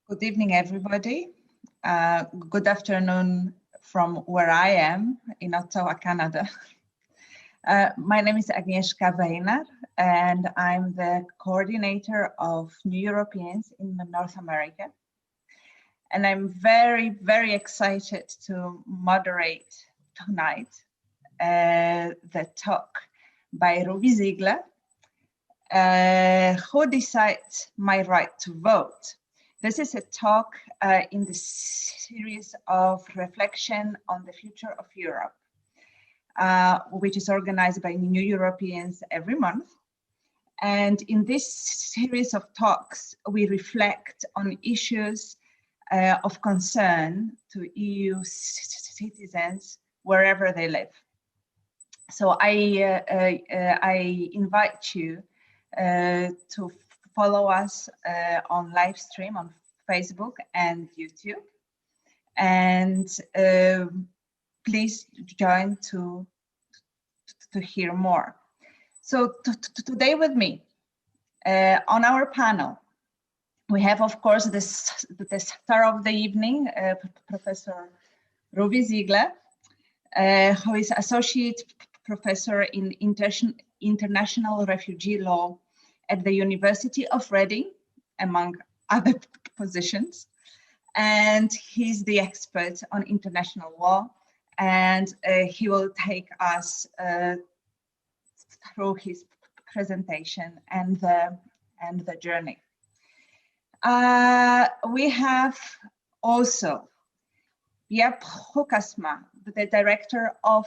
Good evening, everybody. Good afternoon from where I am in Ottawa, Canada. My name is Agnieszka Wejnar, and I'm the coordinator of New Europeans in North America. And I'm very, very excited to moderate tonight the talk by Ruby Ziegler, Who Decides My Right to Vote? This is a talk in the series of reflection on the future of Europe, which is organized by New Europeans every month. And in this series of talks, we reflect on issues of concern to EU citizens wherever they live. So I invite you to follow us on live stream on Facebook and YouTube, and please join to hear more. So today with me on our panel, we have, of course, the star of the evening, Professor Ruby Ziegler, who is Associate Professor in International Refugee Law at the University of Reading, among other positions. And he's the expert on international law, and he will take us through his presentation and the journey. We have also Jaap Hoekasma, the director of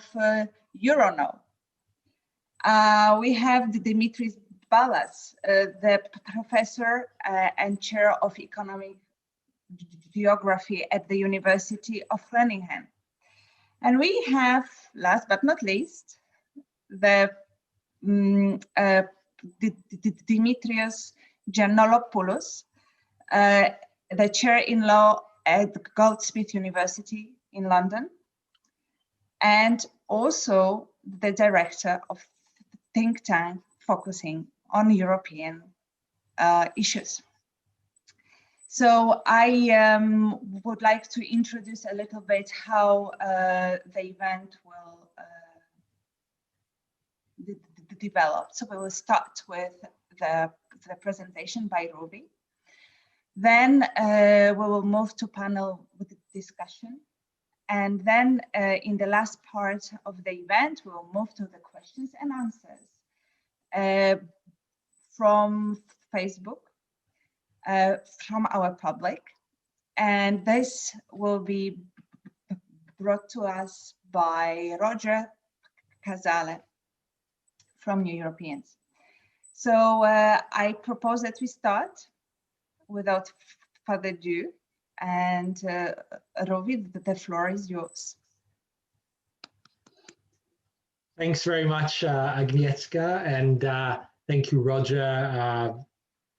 Eurono. We have Dimitris Ballas, the professor and chair of economic geography at the University of Groningen. And we have, last but not least, the Dimitrios Giannolopoulos, the chair in law at Goldsmiths University in London, and also the director of think tank focusing on European issues. So I would like to introduce a little bit how the event will develop. So we will start with the presentation by Ruby. Then we will move to panel with the discussion. And then in the last part of the event, we will move to the questions and answers from Facebook, from our public. And this will be brought to us by Roger Casale from New Europeans. So I propose that we start without further ado. And Rovi, the floor is yours. Thanks very much, Agnieszka, and thank you, Roger,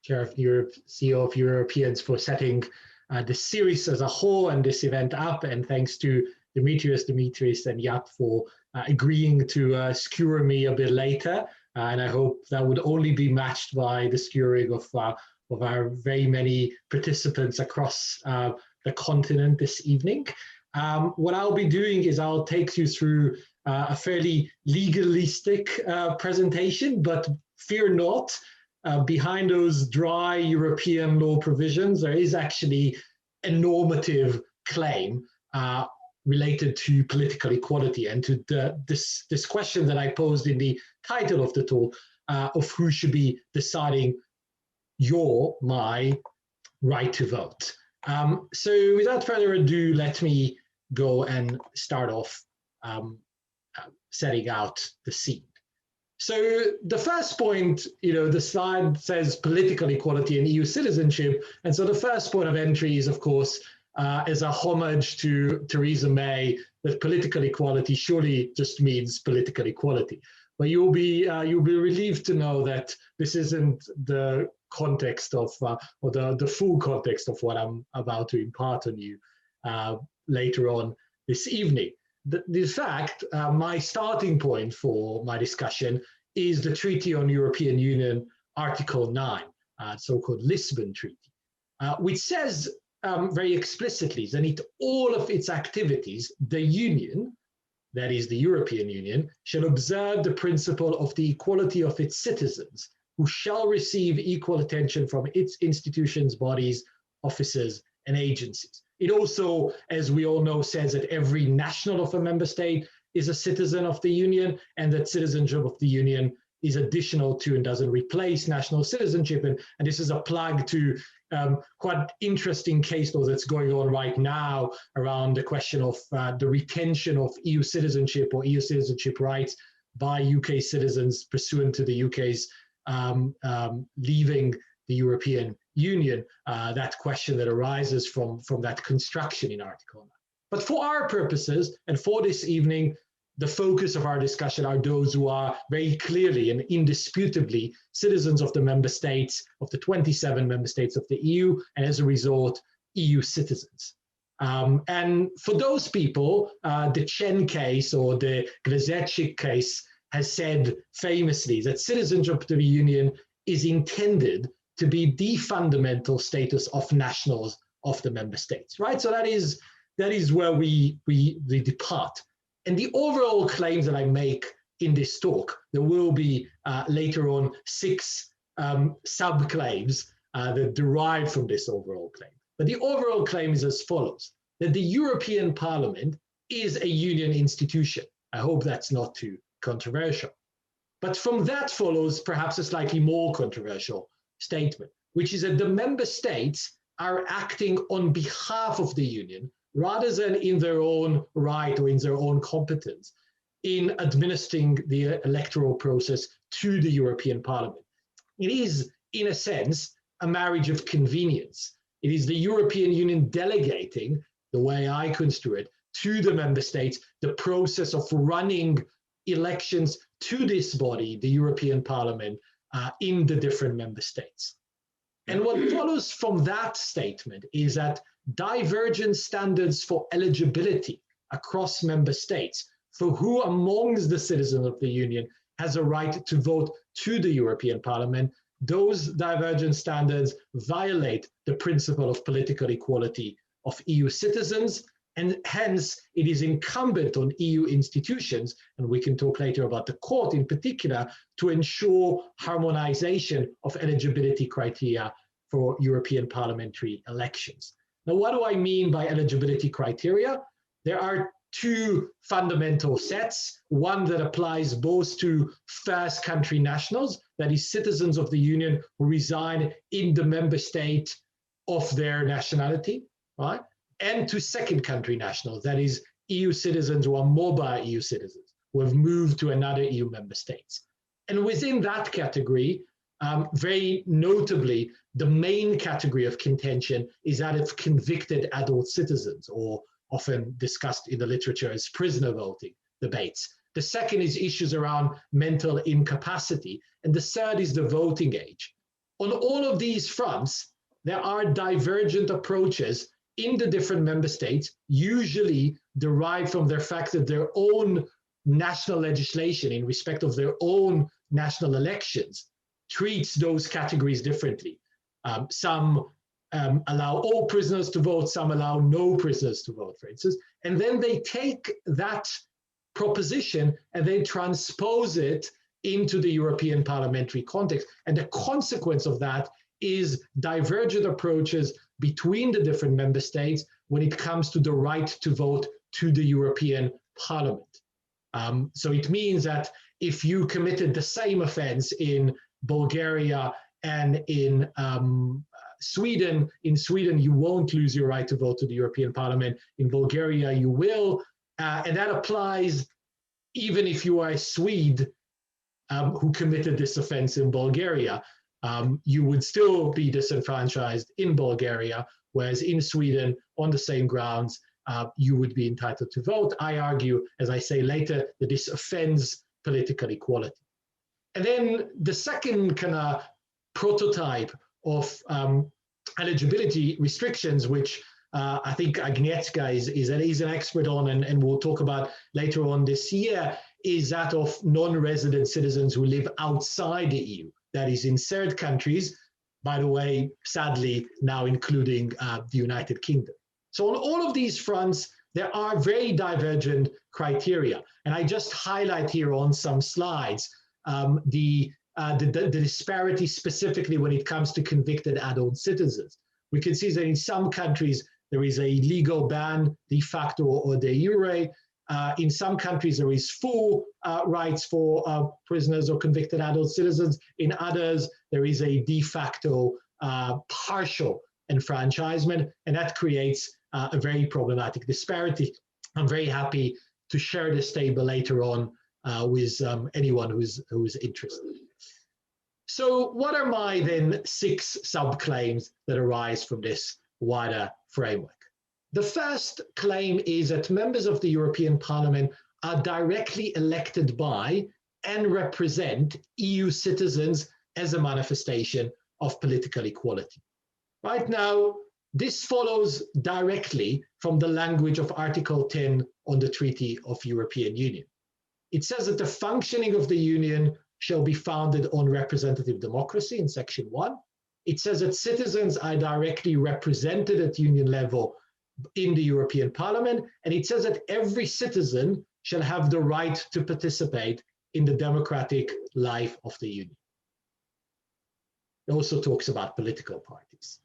Chair of Europe, CEO of Europeans, for setting this series as a whole and this event up, and thanks to Dimitris, and Jaap for agreeing to skewer me a bit later, and I hope that would only be matched by the skewering of our very many participants across the continent this evening. What I'll be doing is I'll take you through a fairly legalistic presentation, but fear not, behind those dry European law provisions, there is actually a normative claim related to political equality and to this question that I posed in the title of the talk of who should be deciding my right to vote. So without further ado, let me go and start off setting out the scene. So the first point, the slide says political equality and EU citizenship. And so the first point of entry is, of course, is a homage to Theresa May, that political equality surely just means political equality. But you'll be relieved to know that this isn't the context of, or the full context of what I'm about to impart on you later on this evening. In fact, my starting point for my discussion is the Treaty on European Union, Article 9, so-called Lisbon Treaty, which says very explicitly that in all of its activities, the Union, that is the European Union, shall observe the principle of the equality of its citizens, who shall receive equal attention from its institutions, bodies, offices, and agencies. It also, as we all know, says that every national of a member state is a citizen of the Union, and that citizenship of the Union is additional to and doesn't replace national citizenship. And this is a plug to quite interesting case law that's going on right now around the question of the retention of EU citizenship or EU citizenship rights by UK citizens pursuant to the UK's leaving the European Union, that question that arises from that construction in Article 9. But for our purposes and for this evening, the focus of our discussion are those who are very clearly and indisputably citizens of the member states, of the 27 member states of the EU, and as a result, EU citizens. And for those people, the Chen case or the Glazecik case has said famously that citizenship of the Union is intended to be the fundamental status of nationals of the member states, right? So that is where we depart. And the overall claims that I make in this talk, there will be later on 6 sub-claims that derive from this overall claim. But the overall claim is as follows, that the European Parliament is a union institution. I hope that's not too controversial. But from that follows perhaps a slightly more controversial statement, which is that the member states are acting on behalf of the Union rather than in their own right or in their own competence in administering the electoral process to the European Parliament. It is, in a sense, a marriage of convenience. It is the European Union delegating, the way I construe it, to the member states the process of running elections to this body, the European Parliament, in the different member states. And what follows from that statement is that divergent standards for eligibility across member states for who amongst the citizens of the Union has a right to vote to the European Parliament, those divergent standards violate the principle of political equality of EU citizens, and hence it is incumbent on EU institutions, and we can talk later about the court in particular, to ensure harmonization of eligibility criteria for European parliamentary elections. Now, what do I mean by eligibility criteria? There are 2 fundamental sets, one that applies both to first country nationals, that is citizens of the Union who reside in the member state of their nationality, right? And to second country nationals, that is EU citizens who are mobile EU citizens, who have moved to another EU member states. And within that category, very notably, the main category of contention is that of convicted adult citizens, or often discussed in the literature as prisoner voting debates. The second is issues around mental incapacity. And the third is the voting age. On all of these fronts, there are divergent approaches in the different member states, usually derived from the fact that their own national legislation in respect of their own national elections treats those categories differently. Some allow all prisoners to vote, some allow no prisoners to vote, for instance, and then they take that proposition and they transpose it into the European parliamentary context. And the consequence of that is divergent approaches between the different member states when it comes to the right to vote to the European Parliament. So it means that if you committed the same offense in Bulgaria and in Sweden you won't lose your right to vote to the European Parliament. In Bulgaria you will, and that applies even if you are a Swede who committed this offense in Bulgaria. You would still be disenfranchised in Bulgaria, whereas in Sweden, on the same grounds, you would be entitled to vote. I argue, as I say later, that this offends political equality. And then the second kind of prototype of eligibility restrictions, which I think Agnieszka is an expert on and we'll talk about later on this year, is that of non-resident citizens who live outside the EU, that is in third countries, by the way, sadly, now including the United Kingdom. So on all of these fronts, there are very divergent criteria. And I just highlight here on some slides the disparity specifically when it comes to convicted adult citizens. We can see that in some countries, there is a legal ban, de facto or de jure. In some countries, there is full rights for prisoners or convicted adult citizens. In others, there is a de facto partial enfranchisement, and that creates a very problematic disparity. I'm very happy to share this table later on with anyone who's interested. So what are my then 6 subclaims that arise from this wider framework? The first claim is that members of the European Parliament are directly elected by and represent EU citizens as a manifestation of political equality. Right now, this follows directly from the language of Article 10 on the Treaty of European Union. It says that the functioning of the Union shall be founded on representative democracy in Section 1. It says that citizens are directly represented at Union level in the European Parliament, and it says that every citizen shall have the right to participate in the democratic life of the Union. It also talks about political parties.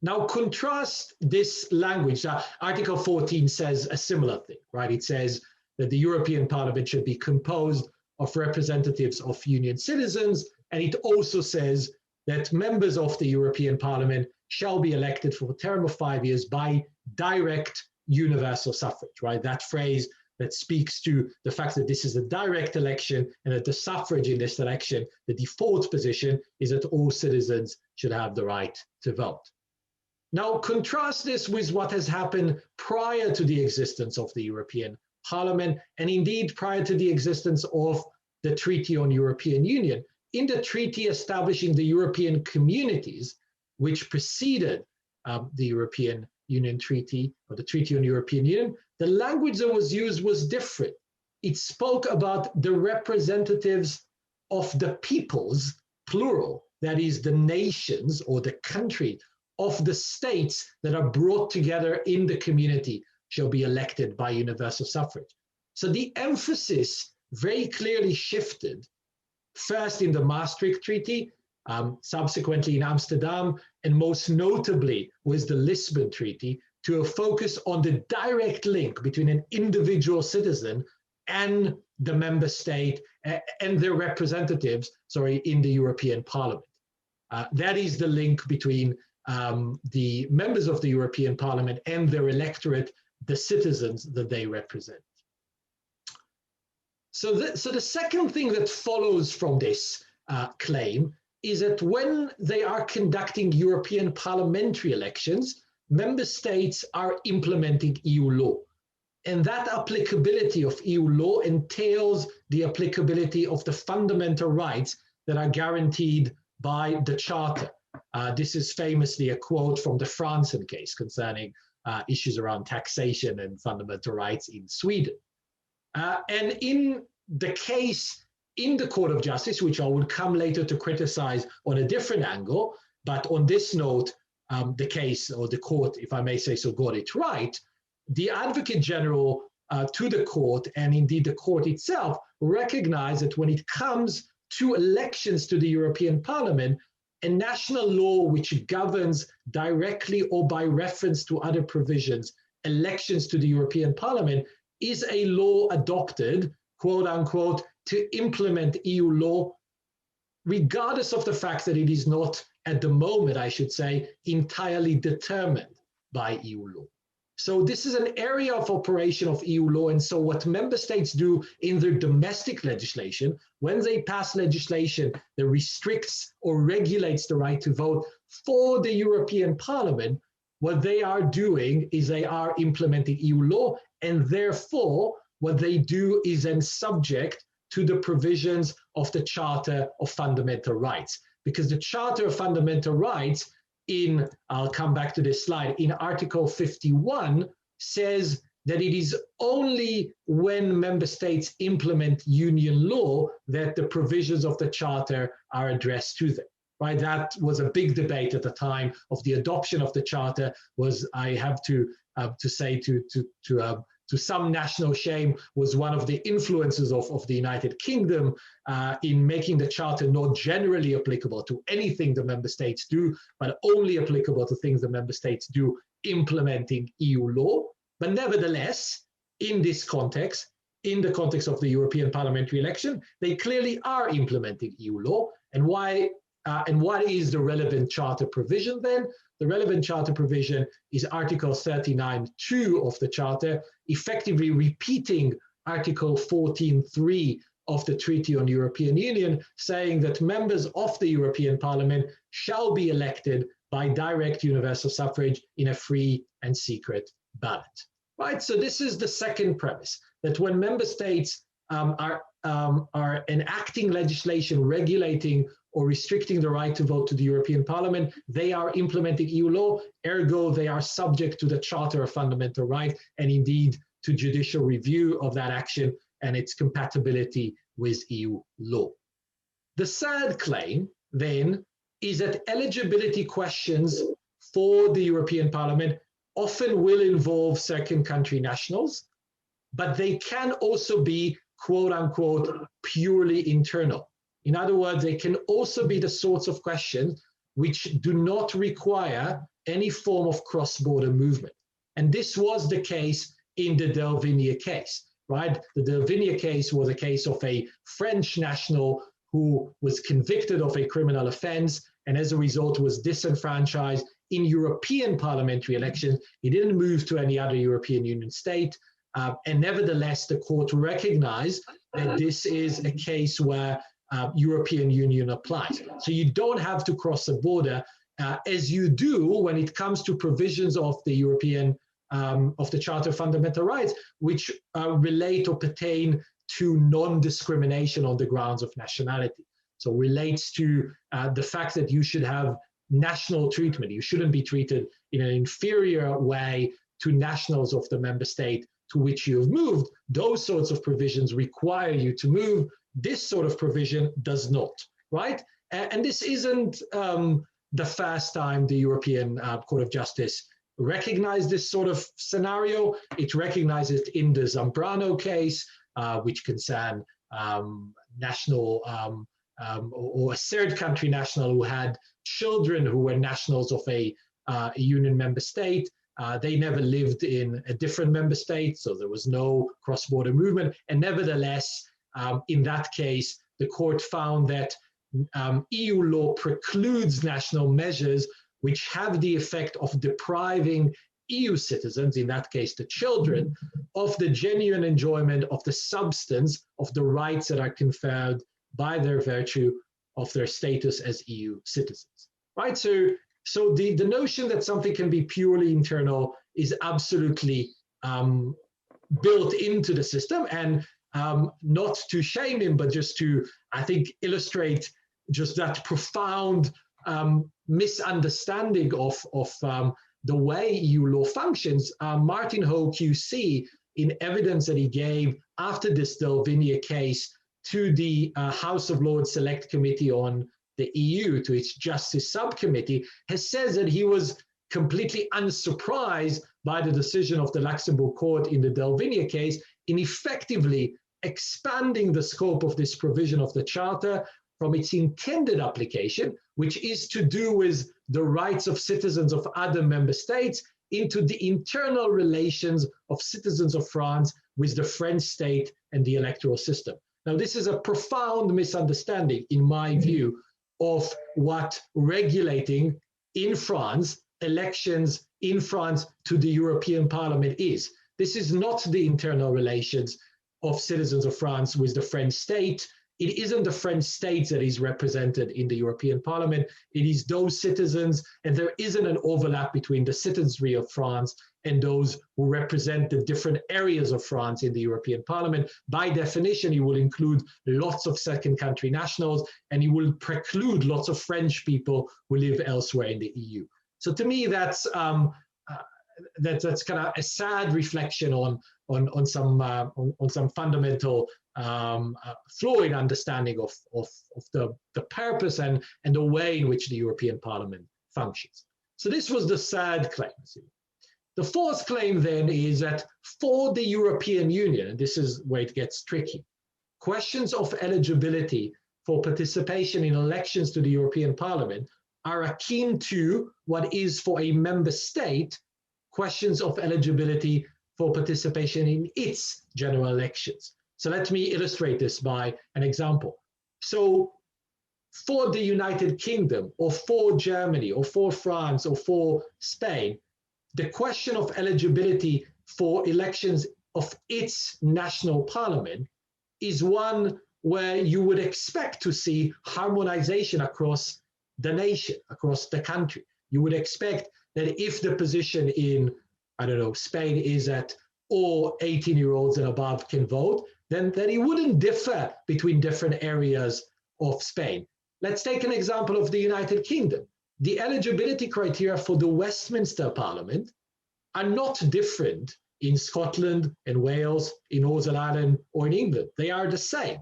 Now contrast this language. Article 14 says a similar thing, right? It says that the European Parliament should be composed of representatives of Union citizens, and it also says that members of the European Parliament shall be elected for a term of 5 years by direct universal suffrage, right? That phrase that speaks to the fact that this is a direct election and that the suffrage in this election, the default position is that all citizens should have the right to vote. Now, contrast this with what has happened prior to the existence of the European Parliament, and indeed prior to the existence of the Treaty on European Union. In the treaty establishing the European communities, which preceded the European Union Treaty, or the Treaty on European Union, the language that was used was different. It spoke about the representatives of the peoples, plural, that is the nations or the country of the states that are brought together in the community shall be elected by universal suffrage. So the emphasis very clearly shifted, first in the Maastricht Treaty, subsequently in Amsterdam, and most notably with the Lisbon Treaty, to a focus on the direct link between an individual citizen and the member state and their representatives, in the European Parliament. That is the link between the members of the European Parliament and their electorate, the citizens that they represent. So the second thing that follows from this claim is that when they are conducting European parliamentary elections, member states are implementing EU law. And that applicability of EU law entails the applicability of the fundamental rights that are guaranteed by the Charter. This is famously a quote from the Franzen case concerning issues around taxation and fundamental rights in Sweden. And in the case in the Court of Justice, which I will come later to criticize on a different angle, but on this note, the case or the court, if I may say so, got it right. The Advocate General to the court, and indeed the court itself, recognized that when it comes to elections to the European Parliament, a national law which governs directly or by reference to other provisions elections to the European Parliament is a law adopted, quote unquote, to implement EU law, regardless of the fact that it is not, at the moment, I should say, entirely determined by EU law. So this is an area of operation of EU law. And so what member states do in their domestic legislation, when they pass legislation that restricts or regulates the right to vote for the European Parliament, what they are doing is they are implementing EU law, and therefore what they do is then subject to the provisions of the Charter of Fundamental Rights. Because the Charter of Fundamental Rights I'll come back to this slide, in Article 51 says that it is only when member states implement union law that the provisions of the Charter are addressed to them. right? That was a big debate at the time of the adoption of the charter. Was, I have to say to some national shame, was one of the influences of the United Kingdom in making the charter not generally applicable to anything the member states do, but only applicable to things the member states do implementing EU law. But nevertheless, in this context, in the context of the European parliamentary election, they clearly are implementing EU law. And why? And what is the relevant charter provision then? The relevant charter provision is Article 39(2) of the charter, effectively repeating Article 14(3) of the Treaty on European Union, saying that members of the European Parliament shall be elected by direct universal suffrage in a free and secret ballot. Right? So this is the second premise, that when member states are enacting legislation regulating or restricting the right to vote to the European Parliament, they are implementing EU law, ergo they are subject to the Charter of Fundamental Rights and indeed to judicial review of that action and its compatibility with EU law. The third claim then is that eligibility questions for the European Parliament often will involve second country nationals, but they can also be quote unquote purely internal. In other words, they can also be the sorts of questions which do not require any form of cross-border movement. And this was the case in the Delvigne case, right? The Delvigne case was a case of a French national who was convicted of a criminal offense and as a result was disenfranchised in European parliamentary elections. He didn't move to any other European Union state. And nevertheless, the court recognized that this is a case where European Union applies. So you don't have to cross the border as you do when it comes to provisions of the European, of the Charter of Fundamental Rights, which relate or pertain to non-discrimination on the grounds of nationality. So relates to the fact that you should have national treatment. You shouldn't be treated in an inferior way to nationals of the member state to which you have moved. Those sorts of provisions require you to move. This sort of provision does not, right? And this isn't the first time the European Court of Justice recognized this sort of scenario. It recognized it in the Zambrano case, which concerned national or a third country national who had children who were nationals of a union member state. They never lived in a different member state, so there was no cross-border movement. And nevertheless, in that case, the court found that EU law precludes national measures which have the effect of depriving EU citizens, in that case the children, of the genuine enjoyment of the substance of the rights that are conferred by their virtue of their status as EU citizens, right? So the notion that something can be purely internal is absolutely built into the system, and not to shame him, but just to, I think, illustrate just that profound misunderstanding of the way EU law functions. Martin Ho QC, in evidence that he gave after this Delvigne case to the House of Lords Select Committee on the EU, to its Justice Subcommittee, has said that he was completely unsurprised by the decision of the Luxembourg court in the Delvigne case in effectively expanding the scope of this provision of the Charter from its intended application, which is to do with the rights of citizens of other member states, into the internal relations of citizens of France with the French state and the electoral system. Now, this is a profound misunderstanding, in my view, of what regulating in France, elections in France to the European Parliament is. This is not the internal relations of citizens of France with the French state. It isn't the French state that is represented in the European Parliament. It is those citizens, and there isn't an overlap between the citizenry of France and those who represent the different areas of France in the European Parliament. By definition, you will include lots of second country nationals, and you will preclude lots of French people who live elsewhere in the EU. So to me, that's that's kind of a sad reflection on some fundamental flaw in understanding of the purpose and the way in which the European Parliament functions. So this was the third claim. The fourth claim then is that for the European Union, and this is where it gets tricky, questions of eligibility for participation in elections to the European Parliament are akin to what is for a member state questions of eligibility for participation in its general elections. So let me illustrate this by an example. So for the United Kingdom, or for Germany, or for France, or for Spain, the question of eligibility for elections of its national parliament is one where you would expect to see harmonization across the nation, across the country. You would expect that if the position in, I don't know, Spain is that all 18-year-olds and above can vote, then it wouldn't differ between different areas of Spain. Let's take an example of the United Kingdom. The eligibility criteria for the Westminster Parliament are not different in Scotland and Wales, in Northern Ireland, or in England. They are the same.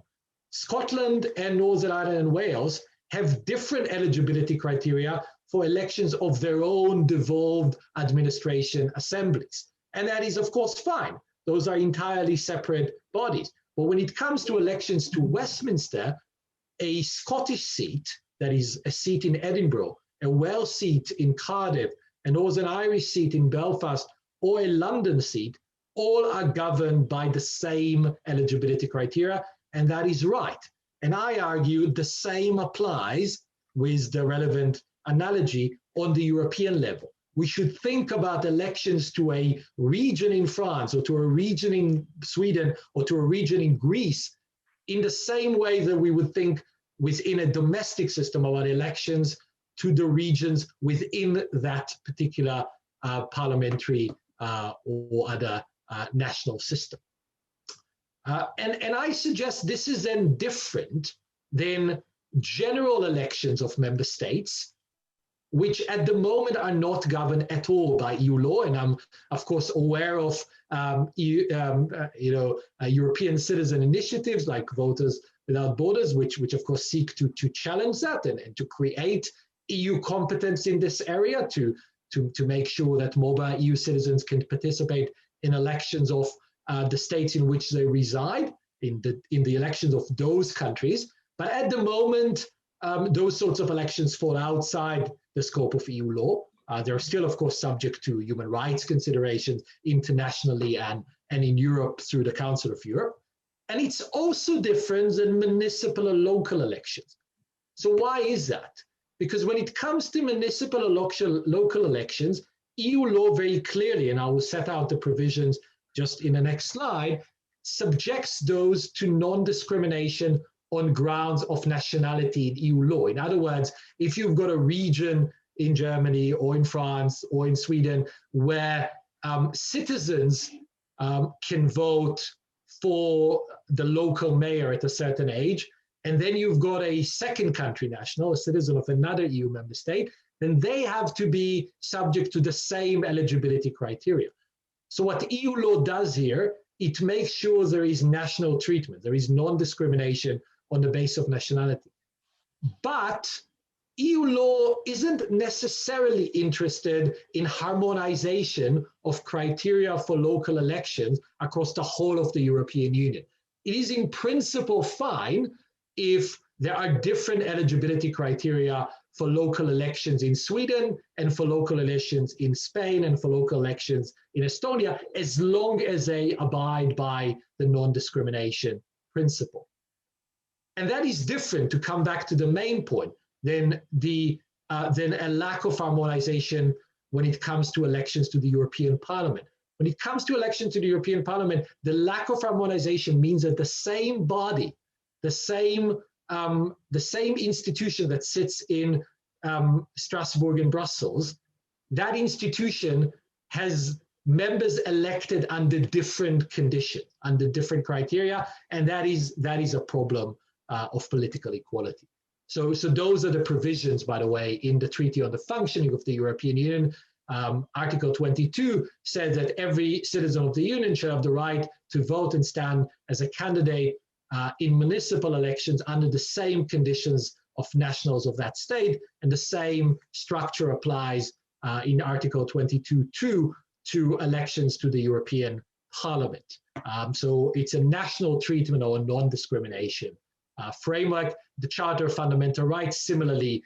Scotland and Northern Ireland and Wales have different eligibility criteria for elections of their own devolved administration assemblies. And that is, of course, fine. Those are entirely separate bodies. But when it comes to elections to Westminster, a Scottish seat, that is a seat in Edinburgh, a Welsh seat in Cardiff, a Northern Irish seat in Belfast, or a London seat, all are governed by the same eligibility criteria, and that is right. And I argue the same applies with the relevant analogy on the European level. We should think about elections to a region in France, or to a region in Sweden, or to a region in Greece in the same way that we would think within a domestic system about elections to the regions within that particular parliamentary or other national system. And I suggest this is then different than general elections of member states, which at the moment are not governed at all by EU law. And I'm, of course, aware of European citizen initiatives like Voters Without Borders, which of course seek to challenge that and to create EU competence in this area to make sure that mobile EU citizens can participate in elections of the states in which they reside, in the elections of those countries. But at the moment, those sorts of elections fall outside the scope of EU law. They're still, of course, subject to human rights considerations internationally and in Europe through the Council of Europe. And it's also different than municipal or local elections. So why is that? Because when it comes to municipal or local elections, EU law very clearly, and I will set out the provisions just in the next slide, subjects those to non-discrimination on grounds of nationality in EU law. In other words, if you've got a region in Germany or in France or in Sweden where citizens can vote for the local mayor at a certain age, and then you've got a second country national, a citizen of another EU member state, then they have to be subject to the same eligibility criteria. So what EU law does here, it makes sure there is national treatment, there is non-discrimination on the basis of nationality. But EU law isn't necessarily interested in harmonization of criteria for local elections across the whole of the European Union. It is in principle fine if there are different eligibility criteria for local elections in Sweden and for local elections in Spain and for local elections in Estonia, as long as they abide by the non-discrimination principle. And that is different, to come back to the main point, than a lack of harmonization when it comes to elections to the European Parliament. When it comes to elections to the European Parliament, the lack of harmonization means that the same body, the same institution that sits in Strasbourg and Brussels, that institution has members elected under different conditions, under different criteria, and that is a problem of political equality. So those are the provisions, by the way, in the Treaty on the Functioning of the European Union Article 22 says that every citizen of the Union shall have the right to vote and stand as a candidate in municipal elections under the same conditions of nationals of that state, and the same structure applies in Article 22(2) to elections to the European Parliament. So it's a national treatment or a non-discrimination framework. The Charter of Fundamental Rights similarly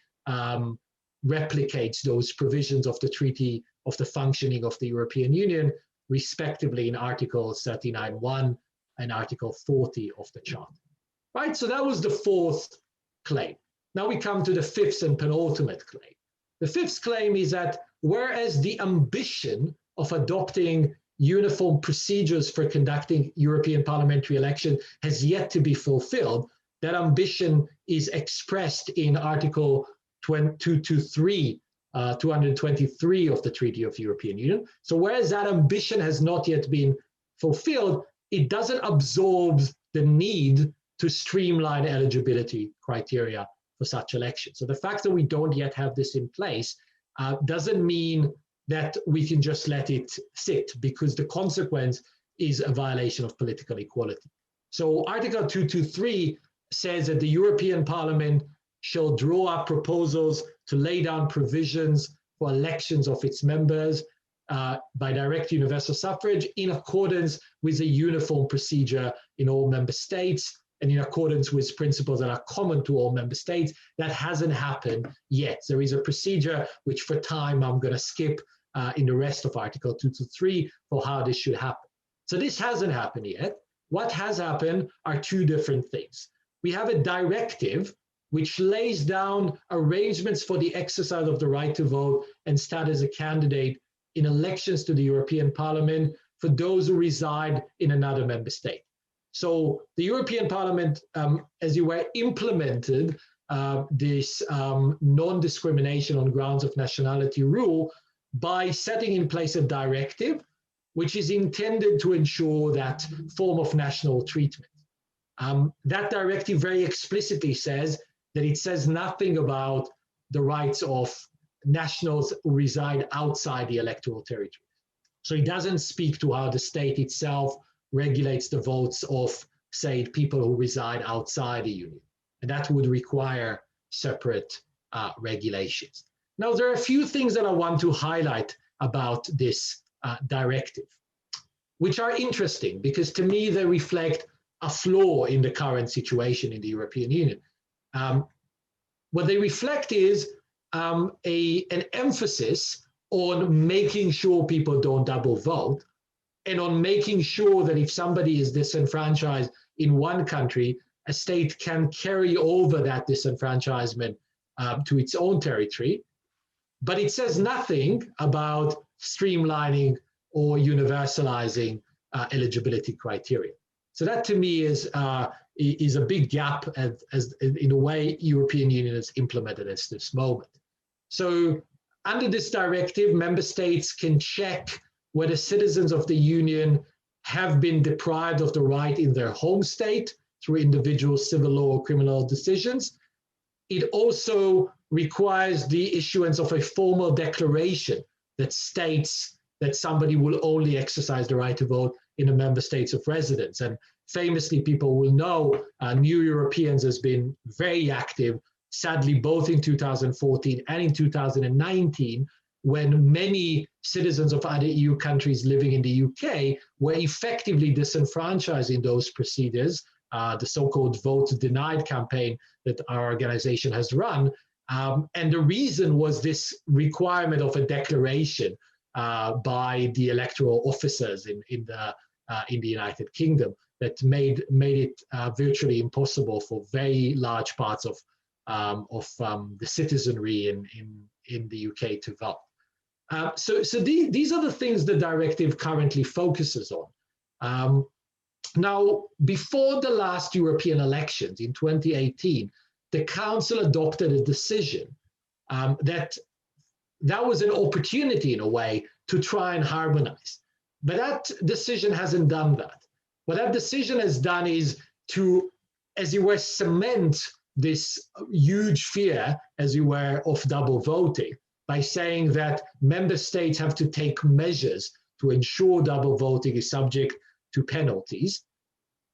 replicates those provisions of the Treaty of the Functioning of the European Union, respectively in Article 39(1) and Article 40 of the Charter. Right, so that was the fourth claim. Now we come to the fifth and penultimate claim. The fifth claim is that whereas the ambition of adopting uniform procedures for conducting European parliamentary election has yet to be fulfilled, that ambition is expressed in Article 223 of the Treaty of European Union. So whereas that ambition has not yet been fulfilled, it doesn't absorb the need to streamline eligibility criteria for such elections. So the fact that we don't yet have this in place doesn't mean that we can just let it sit, because the consequence is a violation of political equality. So Article 223 says that the European Parliament shall draw up proposals to lay down provisions for elections of its members by direct universal suffrage in accordance with a uniform procedure in all member states and in accordance with principles that are common to all member states. That hasn't happened yet. There is a procedure which for time I'm going to skip in the rest of Article 223 for how this should happen. So this hasn't happened yet. What has happened are two different things. We have a directive which lays down arrangements for the exercise of the right to vote and stand as a candidate in elections to the European Parliament for those who reside in another member state. So the European Parliament, as you were, implemented this non-discrimination on grounds of nationality rule by setting in place a directive which is intended to ensure that form of national treatment. That directive very explicitly says that it says nothing about the rights of nationals who reside outside the electoral territory. So it doesn't speak to how the state itself regulates the votes of, say, people who reside outside the union. And that would require separate regulations. Now, there are a few things that I want to highlight about this directive, which are interesting because to me they reflect a flaw in the current situation in the European Union. What they reflect is an emphasis on making sure people don't double vote and on making sure that if somebody is disenfranchised in one country, a state can carry over that disenfranchisement to its own territory. But it says nothing about streamlining or universalizing eligibility criteria. So that to me is a big gap as in the way European Union is implemented at this moment. So under this directive, member states can check whether citizens of the Union have been deprived of the right in their home state through individual civil law or criminal decisions. It also requires the issuance of a formal declaration that states that somebody will only exercise the right to vote in the member states of residence. And famously, people will know New Europeans has been very active, sadly, both in 2014 and in 2019, when many citizens of other EU countries living in the UK were effectively disenfranchised in those procedures, the so-called Vote Denied campaign that our organization has run. And the reason was this requirement of a declaration by the electoral officers in the United Kingdom that made it virtually impossible for very large parts of the citizenry in the UK to vote. So these are the things the directive currently focuses on. Now, before the last European elections in 2018, the Council adopted a decision that was an opportunity in a way to try and harmonize. But that decision hasn't done that. What that decision has done is to, as you were, cement this huge fear, as you were, of double voting by saying that member states have to take measures to ensure double voting is subject to penalties.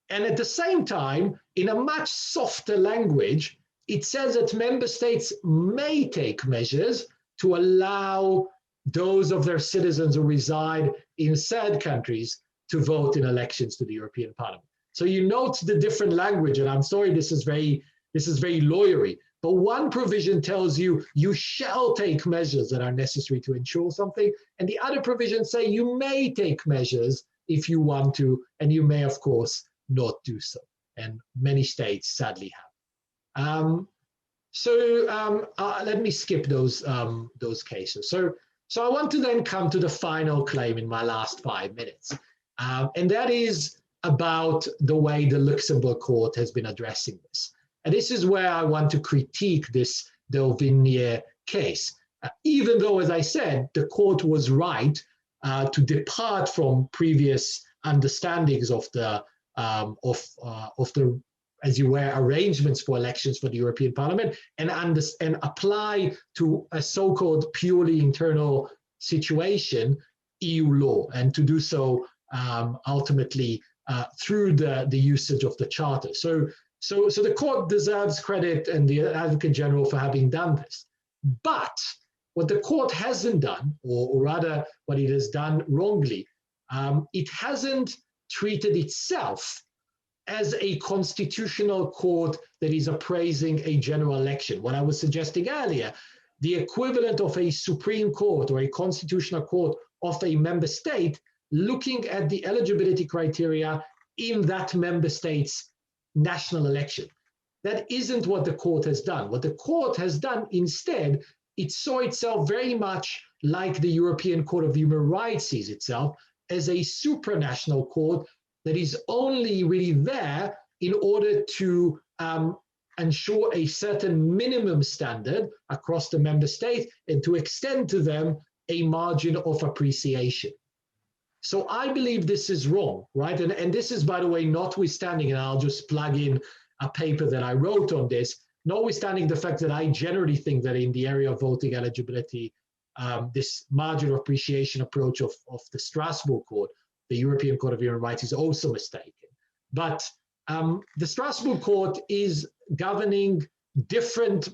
And at the same time, in a much softer language, it says that member states may take measures to allow those of their citizens who reside in third countries to vote in elections to the European Parliament. So you note the different language, and I'm sorry this is very lawyery, but one provision tells you you shall take measures that are necessary to ensure something, and the other provisions say you may take measures if you want to, and you may, of course, not do so. And many states sadly have. Let me skip those cases. So I want to then come to the final claim in my last 5 minutes, and that is about the way the Luxembourg court has been addressing this. And this is where I want to critique this Delvigné case. Even though, as I said, the court was right to depart from previous understandings of the as you were, arrangements for elections for the European Parliament and apply to a so-called purely internal situation EU law, and to do so ultimately through the usage of the Charter. So the court deserves credit and the Advocate General for having done this. But what the court hasn't done, or rather what it has done wrongly, it hasn't treated itself as a constitutional court that is appraising a general election. What I was suggesting earlier, the equivalent of a Supreme Court or a constitutional court of a member state looking at the eligibility criteria in that member state's national election. That isn't what the court has done. What the court has done instead, it saw itself very much like the European Court of Human Rights sees itself, as a supranational court that is only really there in order to ensure a certain minimum standard across the member states and to extend to them a margin of appreciation. So I believe this is wrong, right? And this is, by the way, notwithstanding, and I'll just plug in a paper that I wrote on this, notwithstanding the fact that I generally think that in the area of voting eligibility, this margin of appreciation approach of the Strasbourg Court, the European Court of Human Rights, is also mistaken. But the Strasbourg Court is governing different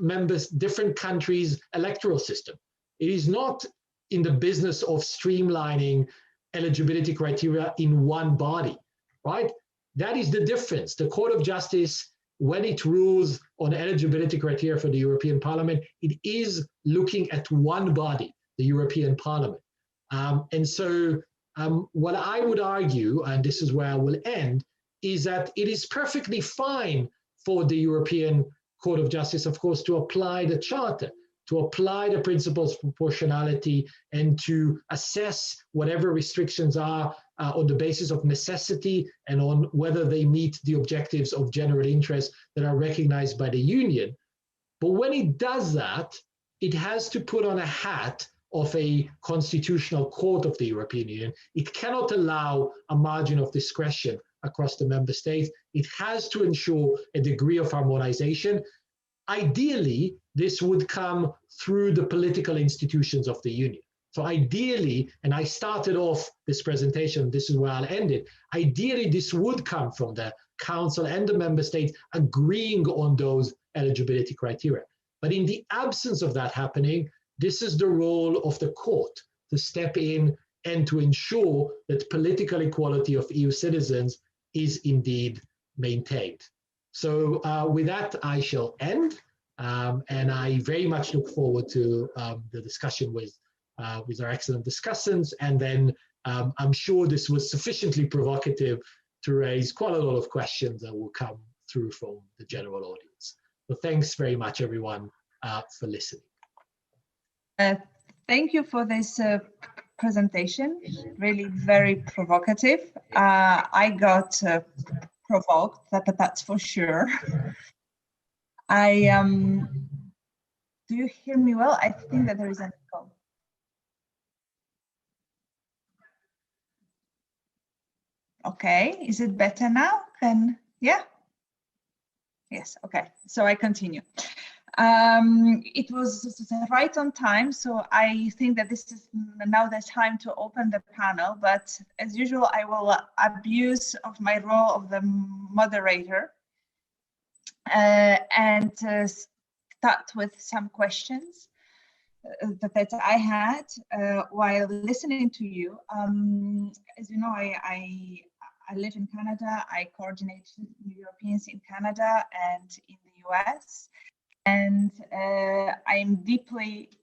countries' electoral system. It is not in the business of streamlining eligibility criteria in one body, right? That is the difference. The Court of Justice, when it rules on eligibility criteria for the European Parliament, it is looking at one body, the European Parliament. And so what I would argue, and this is where I will end, is that it is perfectly fine for the European Court of Justice, of course, to apply the Charter, to apply the principles of proportionality, and to assess whatever restrictions are on the basis of necessity and on whether they meet the objectives of general interest that are recognized by the Union. But when it does that, it has to put on a hat of a constitutional court of the European Union. It cannot allow a margin of discretion across the member states. It has to ensure a degree of harmonization. Ideally, this would come through the political institutions of the Union. So ideally, and I started off this presentation, this is where I'll end it, ideally this would come from the Council and the member states agreeing on those eligibility criteria. But in the absence of that happening, this is the role of the court to step in and to ensure that political equality of EU citizens is indeed maintained. So with that, I shall end, and I very much look forward to the discussion with our excellent discussants, and then I'm sure this was sufficiently provocative to raise quite a lot of questions that will come through from the general audience. So thanks very much, everyone, for listening. Thank you for this presentation, really very provocative. I got provoked, that's for sure. Do you hear me well? I think that there is an echo. Okay, is it better now? Then, yeah? Yes, okay, so I continue. It was right on time, so I think that this is now the time to open the panel, but as usual, I will abuse of my role of the moderator and start with some questions that I had while listening to you. As you know, I live in Canada. I coordinate Europeans in Canada and in the US. And I'm deeply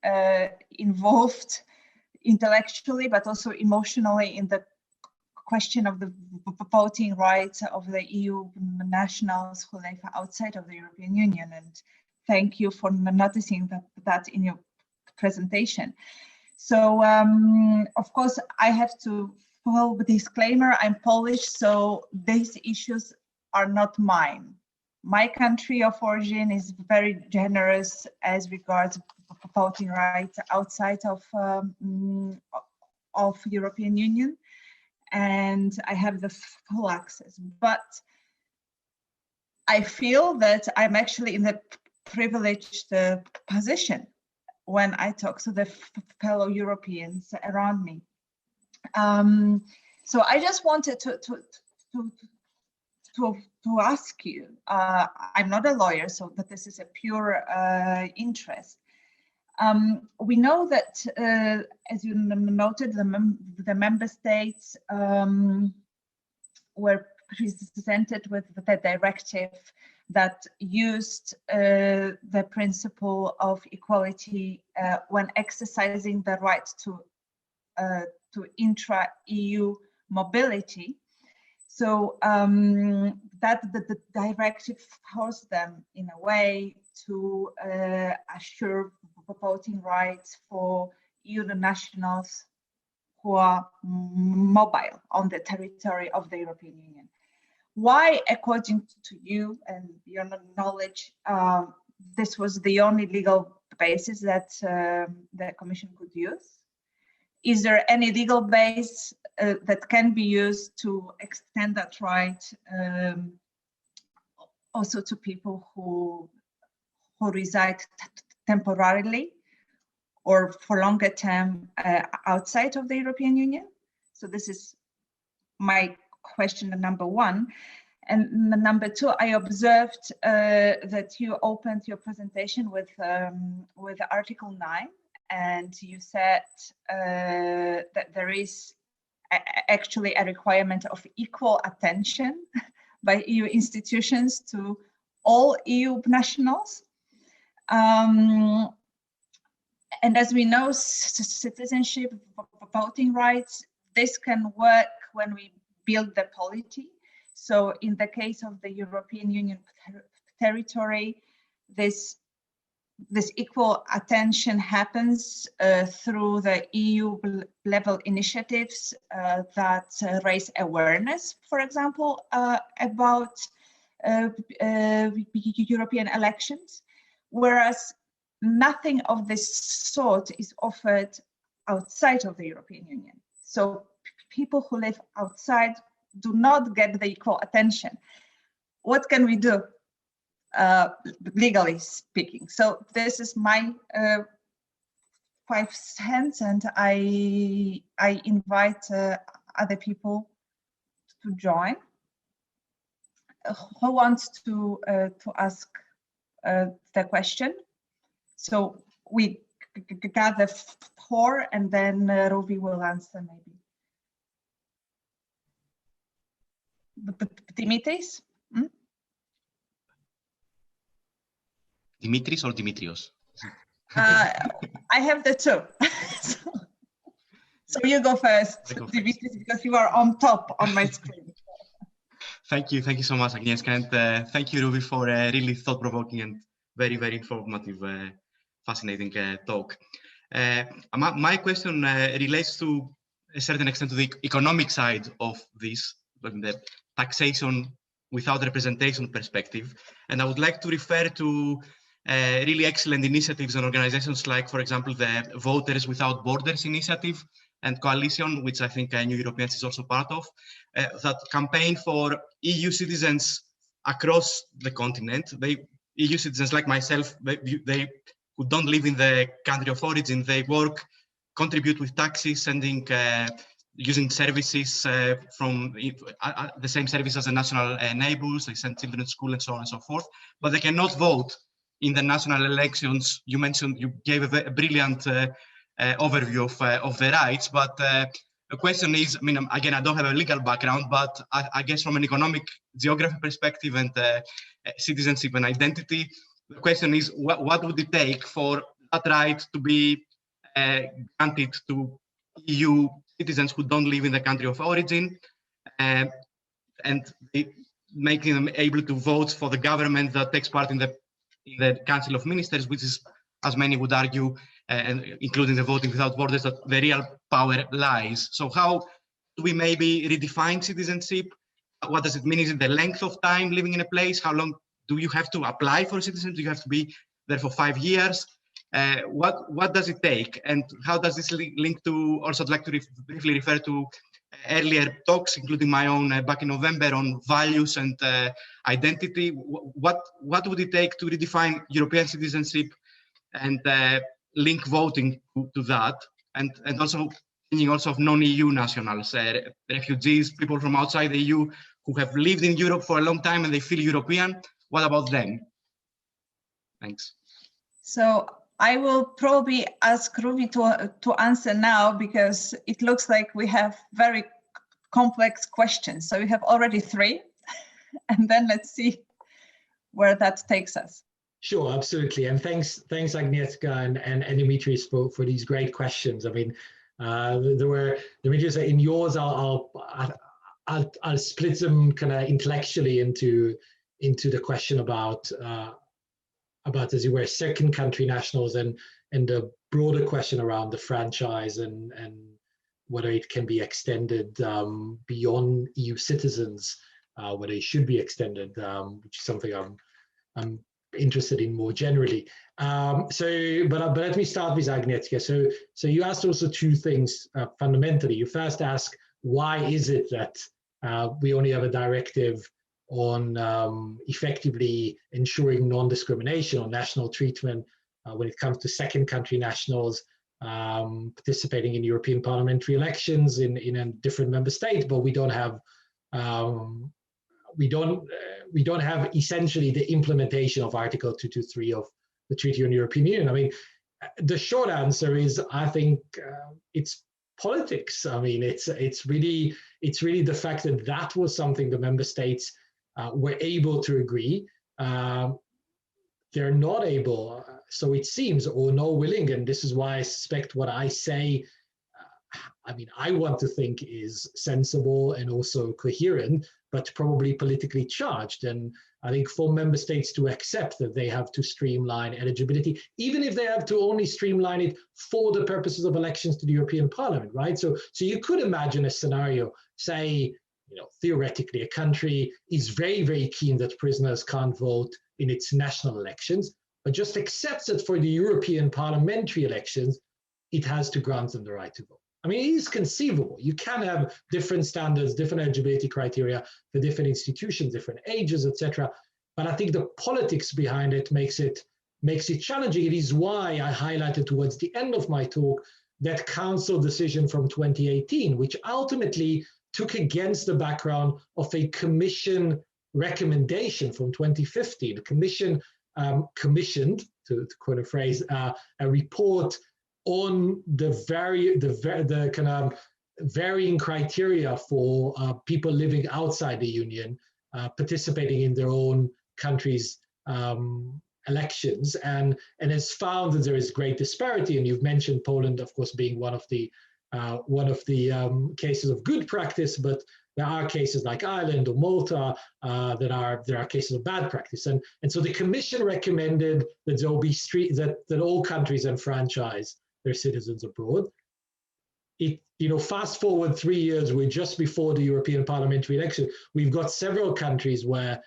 involved intellectually, but also emotionally in the question of the voting rights of the EU nationals who live outside of the European Union. And thank you for noticing that in your presentation. So, of course, I have to follow the disclaimer. I'm Polish, so these issues are not mine. My country of origin is very generous as regards voting rights outside of European Union, and I have the full access. But I feel that I'm actually in the privileged position when I talk to the fellow Europeans around me. So I just wanted to ask you, I'm not a lawyer, so but this is a pure interest. We know that, as you noted, the member states were presented with the directive that used the principle of equality when exercising the right to intra-EU mobility. So that the directive forced them in a way to assure voting rights for EU nationals who are mobile on the territory of the European Union. Why, according to you and your knowledge, this was the only legal basis that the Commission could use? Is there any legal base that can be used to extend that right also to people who reside temporarily or for longer term outside of the European Union? So this is my question number one. And number two, I observed that you opened your presentation with Article 9, and you said that there is actually a requirement of equal attention by EU institutions to all EU nationals. And as we know, citizenship, voting rights, this can work when we build the polity. So in the case of the European Union territory, this equal attention happens through the EU level initiatives that raise awareness, for example, about European elections, whereas nothing of this sort is offered outside of the European Union. So people who live outside do not get the equal attention. What can we do? Legally speaking. So this is my 5 cents, and I invite other people to join. Who wants to ask the question? So we gather 4, and then Ruby will answer maybe. Dimitris? Dimitris or Dimitrios? I have the two. So you go first, Dimitris, because you are on top on my screen. Thank you so much, Agnieszka, and thank you, Ruby, for a really thought-provoking and very, very informative, fascinating talk. My question relates to a certain extent to the economic side of this, the taxation without representation perspective, and I would like to refer to really excellent initiatives and organizations like, for example, the Voters Without Borders initiative and coalition, which I think New Europeans is also part of, that campaign for EU citizens across the continent. They EU citizens like myself, they who don't live in the country of origin, they work, contribute with taxes, sending, using services from the same service as the national neighbors. They send children to school and so on and so forth, but they cannot vote in the national elections. You mentioned, you gave a brilliant overview of the rights, but the question is, I mean, again, I don't have a legal background, but I guess from an economic geography perspective and citizenship and identity, the question is, what would it take for that right to be granted to EU citizens who don't live in the country of origin, and making them able to vote for the government that takes part in the Council of Ministers, which is, as many would argue, and including the Voting Without Borders, that the real power lies. So how do we maybe redefine citizenship? What does it mean? Is it the length of time living in a place? How long do you have to apply for citizenship? Do you have to be there for 5 years? What does it take? And how does this link to, also I'd like to briefly refer to earlier talks, including my own back in November, on values and identity. What would it take to redefine European citizenship and link voting to that? And also thinking also of non-EU nationals, refugees, people from outside the EU who have lived in Europe for a long time and they feel European. What about them? Thanks. So I will probably ask Ruby to answer now, because it looks like we have very complex questions. So we have already 3, and then let's see where that takes us. Sure, absolutely. And thanks Agnieszka and Dimitris for these great questions. I mean, there were, Dimitris, in yours, I'll split them kind of intellectually into the question about, as you were, second country nationals and the broader question around the franchise and whether it can be extended beyond EU citizens, whether it should be extended, which is something I'm interested in more generally. But let me start with Agnieszka. So you asked also 2 things fundamentally. You first ask, why is it that we only have a directive on effectively ensuring non-discrimination or national treatment when it comes to second country nationals participating in European parliamentary elections in a different member state, but we don't have essentially the implementation of Article 223 of the Treaty on European Union. I mean, the short answer is, I think it's politics. I mean, it's really the fact that that was something the member states were able to agree. They're not able, so it seems, or not willing, and this is why I suspect what I say, I mean, I want to think is sensible and also coherent, but probably politically charged. And I think for member states to accept that they have to streamline eligibility, even if they have to only streamline it for the purposes of elections to the European Parliament, right? So you could imagine a scenario, say, theoretically, a country is very, very keen that prisoners can't vote in its national elections, but just accepts that for the European parliamentary elections, it has to grant them the right to vote. I mean, it is conceivable. You can have different standards, different eligibility criteria for different institutions, different ages, etc. But I think the politics behind it makes it challenging. It is why I highlighted towards the end of my talk that council decision from 2018, which ultimately took against the background of a commission recommendation from 2015. The commission commissioned, to coin a phrase, a report on the kind of varying criteria for people living outside the union participating in their own country's elections, and has found that there is great disparity. And you've mentioned Poland, of course, being one of the cases of good practice, but there are cases like Ireland or Malta there are cases of bad practice. And so the Commission recommended that there will be that all countries enfranchise their citizens abroad. Fast forward 3 years, we're just before the European parliamentary election. We've got several countries where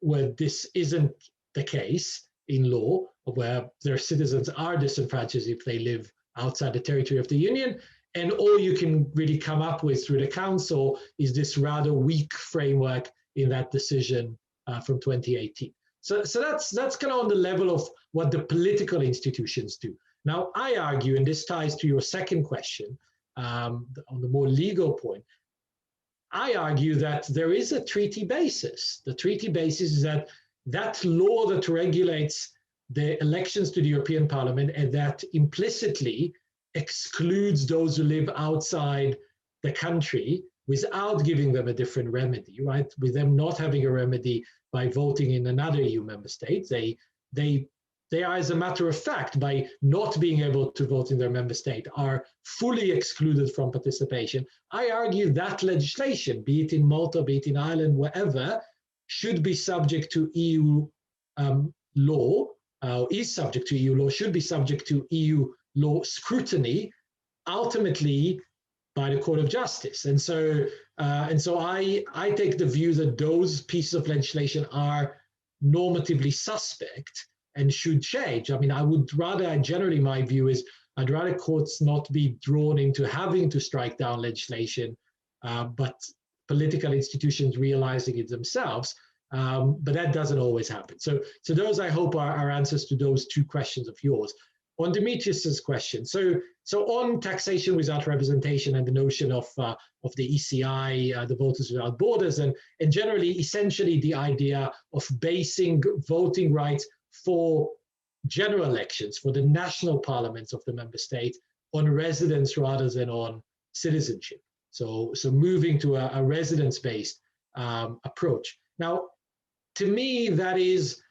this isn't the case in law, where their citizens are disenfranchised if they live outside the territory of the Union. And all you can really come up with through the Council is this rather weak framework in that decision from 2018. So that's kind of on the level of what the political institutions do. Now, I argue, and this ties to your second question, on the more legal point, I argue that there is a treaty basis. The treaty basis is that law that regulates the elections to the European Parliament and that implicitly excludes those who live outside the country without giving them a different remedy, right? With them not having a remedy by voting in another EU member state, they are, as a matter of fact, by not being able to vote in their member state, are fully excluded from participation. I argue that legislation, be it in Malta, be it in Ireland, wherever, should be subject to EU law, is subject to EU law, should be subject to EU law scrutiny, ultimately by the Court of Justice. And so I take the view that those pieces of legislation are normatively suspect and should change. I mean, I would rather, generally my view is, I'd rather courts not be drawn into having to strike down legislation, but political institutions realizing it themselves. But that doesn't always happen. So those, I hope, are answers to those two questions of yours. On Demetrius's question, so on taxation without representation and the notion of the ECI, the Voters Without Borders, and generally, essentially, the idea of basing voting rights for general elections, for the national parliaments of the member state, on residence rather than on citizenship. So moving to a residence-based approach. Now, to me, that is,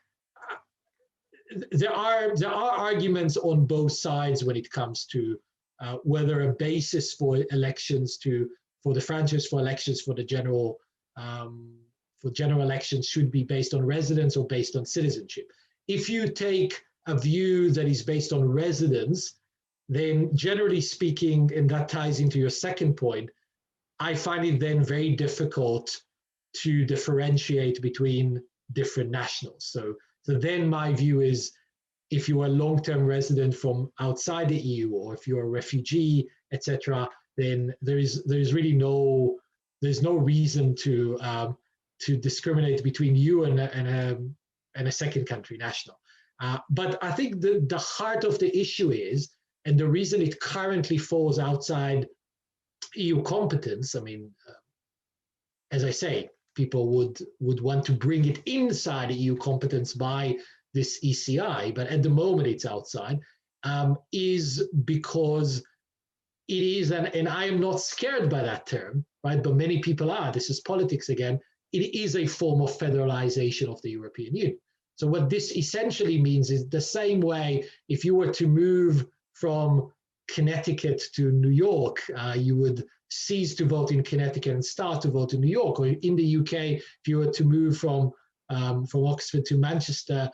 there are arguments on both sides when it comes to whether a basis for elections for the franchise for elections for the general elections should be based on residence or based on citizenship. If you take a view that is based on residence, then generally speaking, and that ties into your second point, I find it then very difficult to differentiate between different nationals. So then my view is, if you are a long-term resident from outside the EU, or if you're a refugee, etc., then there's really no reason to discriminate between you and a second country national. But I think the heart of the issue is, and the reason it currently falls outside EU competence, I mean, as I say, people would want to bring it inside EU competence by this ECI, but at the moment it's outside, is because it is, and I am not scared by that term, right? But many people are. This is politics again. It is a form of federalization of the European Union. So what this essentially means is, the same way if you were to move from Connecticut to New York, you would cease to vote in Connecticut and start to vote in New York. Or in the UK, if you were to move from Oxford to Manchester,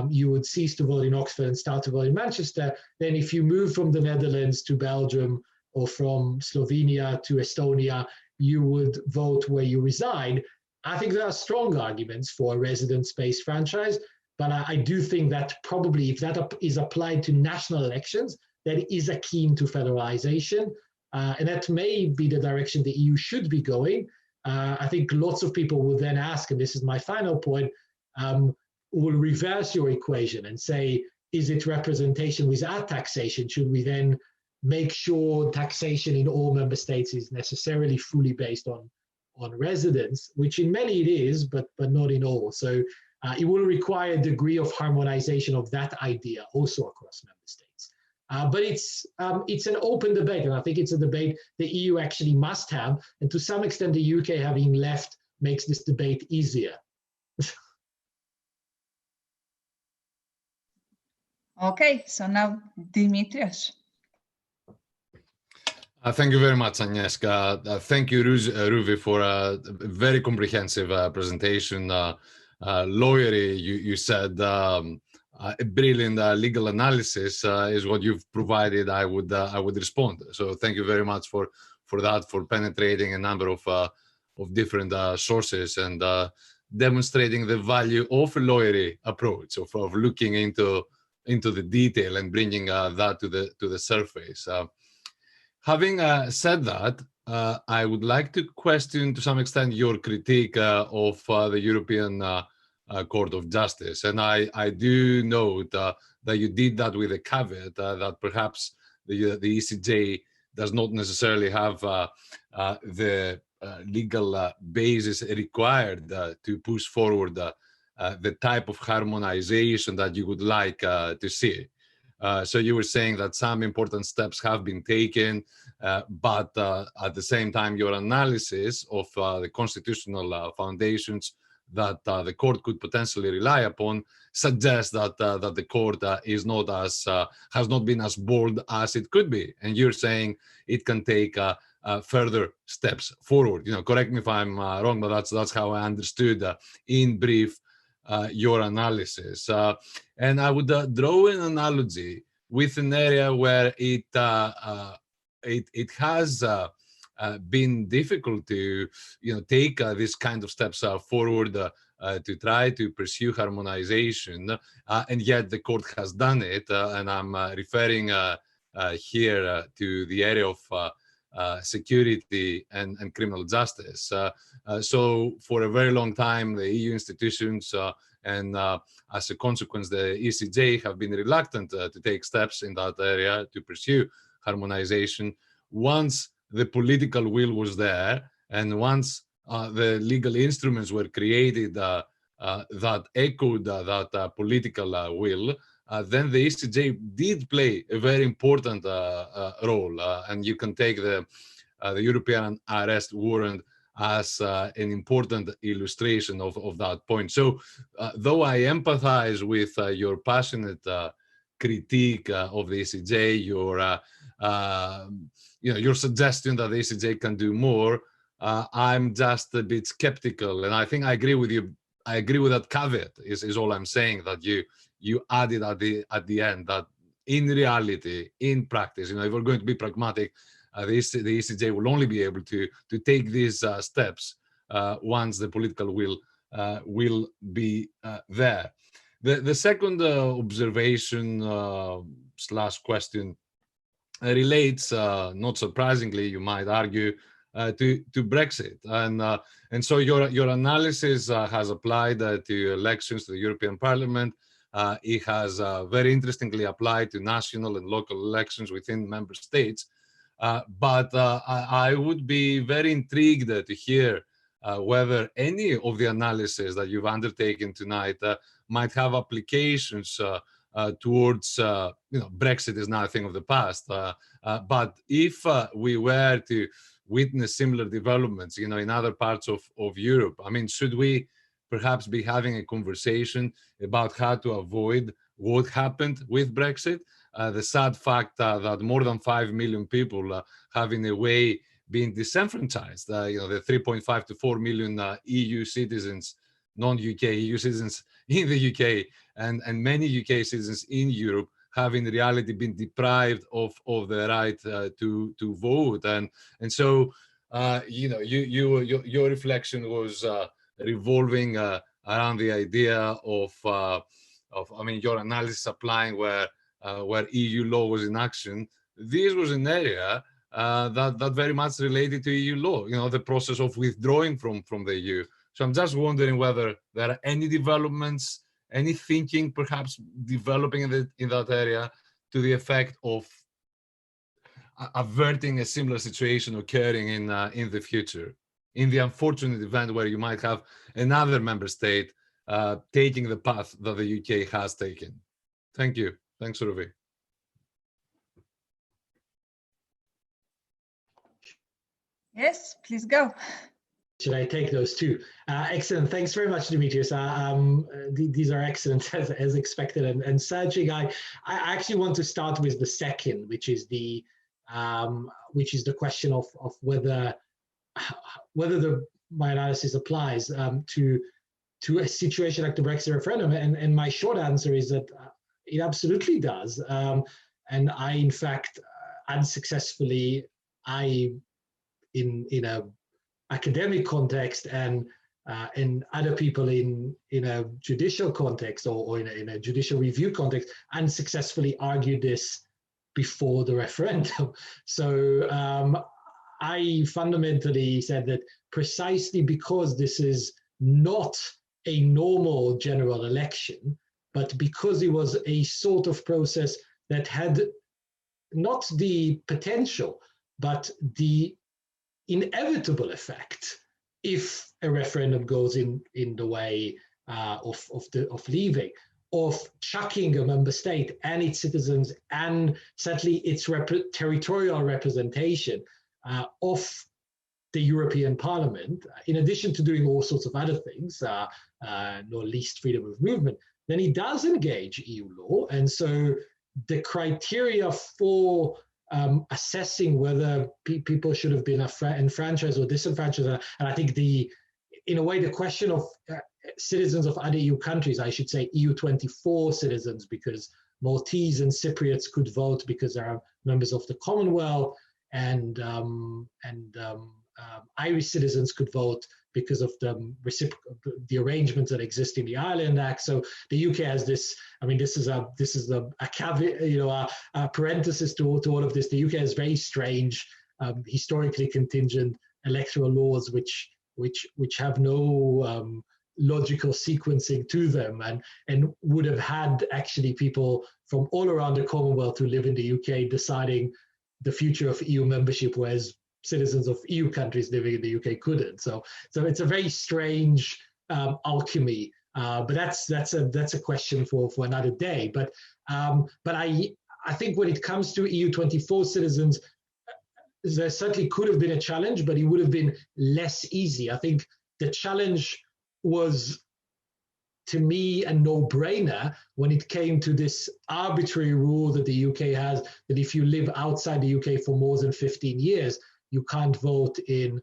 you would cease to vote in Oxford and start to vote in Manchester. Then if you move from the Netherlands to Belgium, or from Slovenia to Estonia, you would vote where you reside. I think there are strong arguments for a residence-based franchise, but I do think that probably, if that is applied to national elections, that is akin to federalization, and that may be the direction the EU should be going. I think lots of people will then ask, and this is my final point, will reverse your equation and say, is it representation without taxation? Should we then make sure taxation in all member states is necessarily fully based on residence, which in many it is, but not in all. So it will require a degree of harmonization of that idea also across member states. But it's an open debate, and I think it's a debate the EU actually must have, and to some extent the UK having left makes this debate easier. Okay, so now Dimitrios. Thank you very much, Agnieszka. Thank you, Ruvi, for a very comprehensive presentation. Lawyery, you said, a brilliant legal analysis is what you've provided. I would respond. So thank you very much for that, for penetrating a number of different sources and demonstrating the value of a lawyery approach, of looking into the detail and bringing that to the surface. Having said that, I would like to question to some extent your critique of the European Court of Justice. And I do note that you did that with a caveat that perhaps the ECJ does not necessarily have the legal basis required to push forward the type of harmonization that you would like to see. So you were saying that some important steps have been taken, but at the same time, your analysis of the constitutional foundations that the court could potentially rely upon suggests that that the court is not as has not been as bold as it could be, and you're saying it can take further steps forward. You know, correct me if I'm wrong, but that's how I understood in brief your analysis. And I would draw an analogy with an area where it has been difficult to, you know, take this kind of steps forward to try to pursue harmonization, and yet the court has done it. And I'm referring here to the area of security and criminal justice. So for a very long time, the EU institutions and as a consequence, the ECJ have been reluctant to take steps in that area to pursue harmonization. Once the political will was there, and once the legal instruments were created that echoed that political will, then the ECJ did play a very important role, and you can take the European arrest warrant as an important illustration of that point. So, though I empathize with your passionate critique of the ECJ, your suggestion that the ECJ can do more, I'm just a bit skeptical, and I think I agree with you. I agree with that caveat. Is all I'm saying, that you added at the end that in reality, in practice, you know, if we're going to be pragmatic, the ECJ will only be able to take these steps once the political will be there. The second observation / question relates, not surprisingly, you might argue, to Brexit, and so your analysis has applied to elections to the European Parliament. It has very interestingly applied to national and local elections within member states. But I would be very intrigued to hear whether any of the analysis that you've undertaken tonight might have applications towards, Brexit is now a thing of the past. But if we were to witness similar developments, in other parts of Europe, I mean, should we perhaps be having a conversation about how to avoid what happened with Brexit? The sad fact that more than 5 million people have in a way been disenfranchised. The 3.5 to 4 million EU citizens, non-UK EU citizens in the UK, and many UK citizens in Europe have in reality been deprived of the right to vote. And so, your reflection was revolving around the idea of your analysis applying where EU law was in action. This was an area that very much related to EU law, the process of withdrawing from the EU. So I'm just wondering whether there are any developments, any thinking perhaps developing in that area to the effect of averting a similar situation occurring in the future, in the unfortunate event where you might have another member state taking the path that the UK has taken. Thank you. Thanks, Ruvi. Yes, please go. Should I take those two? Excellent. Thanks very much, Demetrius. These are excellent as expected. And Sergey, I actually want to start with the second, which is the question of whether my analysis applies to a situation like the Brexit referendum. And my short answer is that it absolutely does. And I, in fact, unsuccessfully, in a academic context and other people in a judicial context or in a judicial review context, unsuccessfully argued this before the referendum. So I fundamentally said that precisely because this is not a normal general election, but because it was a sort of process that had not the potential, but the inevitable effect, if a referendum goes in the way of leaving, of chucking a member state and its citizens and certainly its territorial representation of the European Parliament, in addition to doing all sorts of other things, not least freedom of movement, then it does engage EU law. And so the criteria for assessing whether people should have been enfranchised or disenfranchised, and I think in a way, the question of citizens of other EU countries, I should say EU24 citizens, because Maltese and Cypriots could vote because they are members of the Commonwealth, and Irish citizens could vote because of the arrangements that exist in the Ireland Act. So the UK has this. I mean, this is a caveat, a parenthesis to all of this. The UK has very strange, historically contingent electoral laws, which have no logical sequencing to them, and would have had actually people from all around the Commonwealth who live in the UK deciding the future of EU membership, whereas citizens of EU countries living in the UK couldn't. So it's a very strange alchemy. But that's a question for another day. But I think when it comes to EU24 citizens, there certainly could have been a challenge, but it would have been less easy. I think the challenge was, to me, a no-brainer when it came to this arbitrary rule that the UK has, that if you live outside the UK for more than 15 years, you can't vote in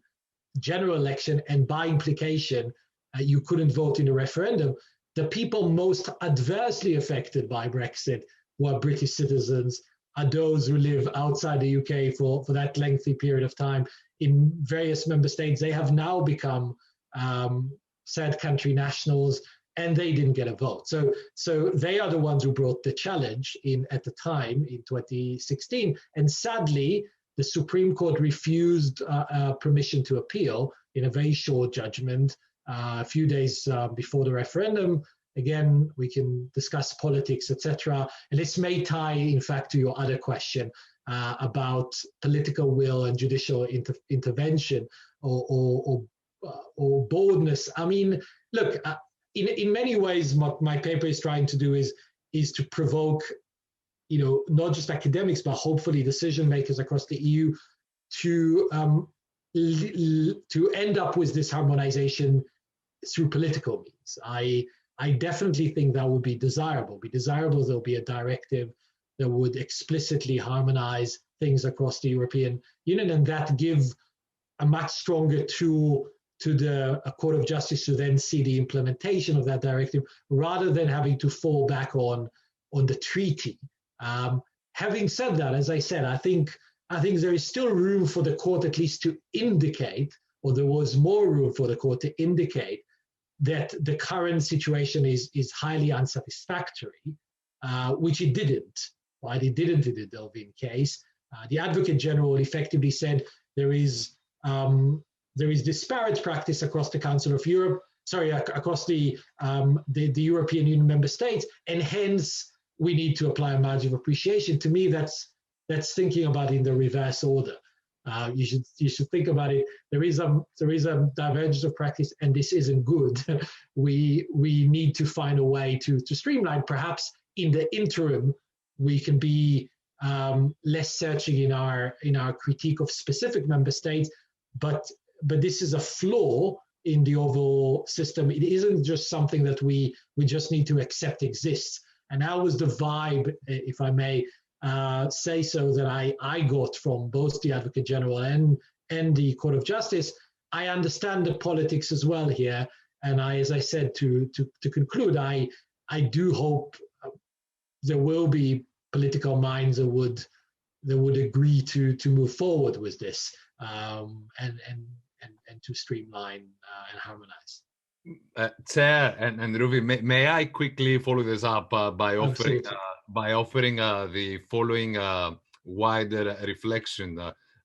general election, and by implication, you couldn't vote in a referendum. The people most adversely affected by Brexit, who are British citizens, are those who live outside the UK for that lengthy period of time in various member states. They have now become third country nationals, and they didn't get a vote. So they are the ones who brought the challenge at the time in 2016. And sadly, the Supreme Court refused permission to appeal in a very short judgment a few days before the referendum. Again, we can discuss politics, etc. And this may tie, in fact, to your other question about political will and judicial intervention or boldness. I mean, look, in many ways, what my paper is trying to do is to provoke, not just academics, but hopefully decision makers across the EU to end up with this harmonization through political means. I definitely think that would be desirable. There'll be a directive that would explicitly harmonize things across the European Union, and that give a much stronger tool to the Court of Justice to then see the implementation of that directive, rather than having to fall back on the treaty. Having said that, as I said, I think there is still room for the court at least to indicate, or there was more room for the court to indicate, that the current situation is highly unsatisfactory, which it didn't. Right? It didn't in the Delvin case. The Advocate General effectively said there is disparate practice across the Council of Europe, across the European Union member states, and hence we need to apply a margin of appreciation. To me, that's thinking about it in the reverse order. You should think about it. There is a divergence of practice, and this isn't good. We need to find a way to streamline. Perhaps in the interim, we can be less searching in our critique of specific member states. But this is a flaw in the overall system. It isn't just something that we just need to accept exists. And that was the vibe, if I may say so, that I got from both the Advocate General and the Court of Justice. I understand the politics as well here, and as I said, to conclude, I do hope there will be political minds that would agree to move forward with this and to streamline and harmonize. Chair and Ruvi, may I quickly follow this up by offering the following wider reflection?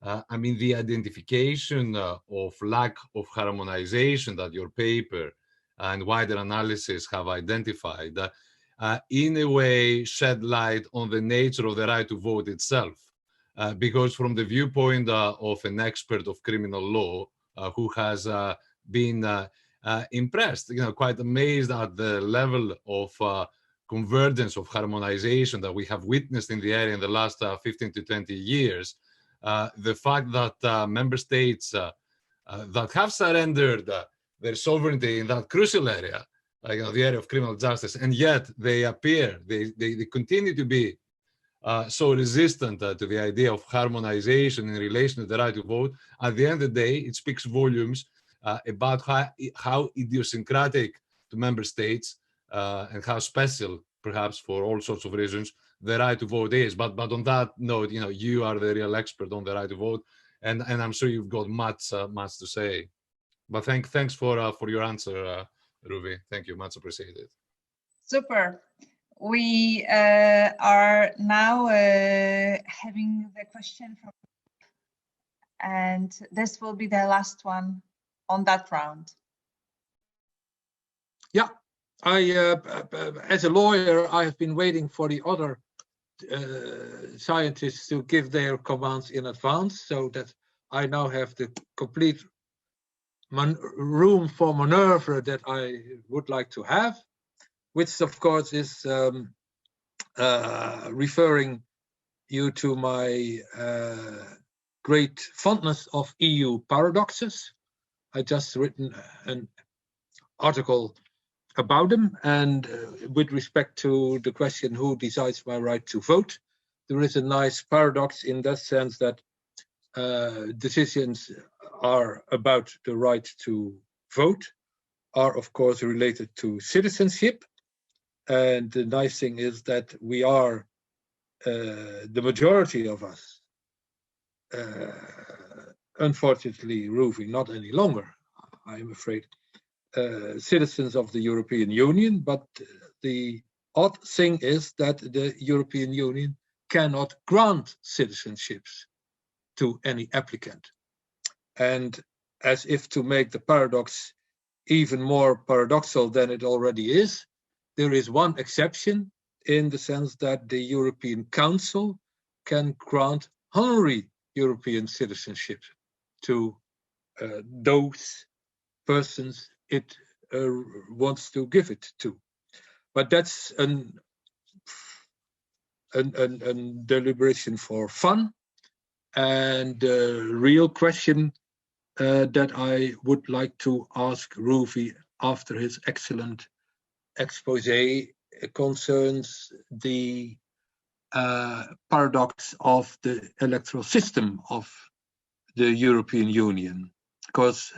I mean, the identification of lack of harmonization that your paper and wider analysis have identified, in a way shed light on the nature of the right to vote itself. Because from the viewpoint of an expert of criminal law who has been impressed, quite amazed at the level of convergence, of harmonization that we have witnessed in the area in the last 15 to 20 years, the fact that member states that have surrendered their sovereignty in that crucial area, the area of criminal justice, and yet they continue to be so resistant to the idea of harmonization in relation to the right to vote. At the end of the day, it speaks volumes about how idiosyncratic to member states and how special, perhaps for all sorts of reasons, the right to vote is. But on that note, you are the real expert on the right to vote, and I'm sure you've got much to say. But thanks for your answer, Ruvi. Thank you, much appreciated. Super. We are now having the question from, and this will be the last one on that round. Yeah, as a lawyer, I have been waiting for the other scientists to give their commands in advance, so that I now have the complete room for maneuver that I would like to have, which of course is referring you to my great fondness of EU paradoxes. I just written an article about them, and with respect to the question who decides my right to vote, there is a nice paradox in that sense that decisions are about the right to vote are of course related to citizenship. And the nice thing is that we are, the majority of us, unfortunately, Ruvi, not any longer, I'm afraid, citizens of the European Union. But the odd thing is that the European Union cannot grant citizenships to any applicant. And as if to make the paradox even more paradoxical than it already is, there is one exception, in the sense that the European Council can grant honorary European citizenship to those persons it wants to give it to. But that's an deliberation for fun. And the real question that I would like to ask Ruvi after his excellent expose concerns the paradox of the electoral system of the European Union, because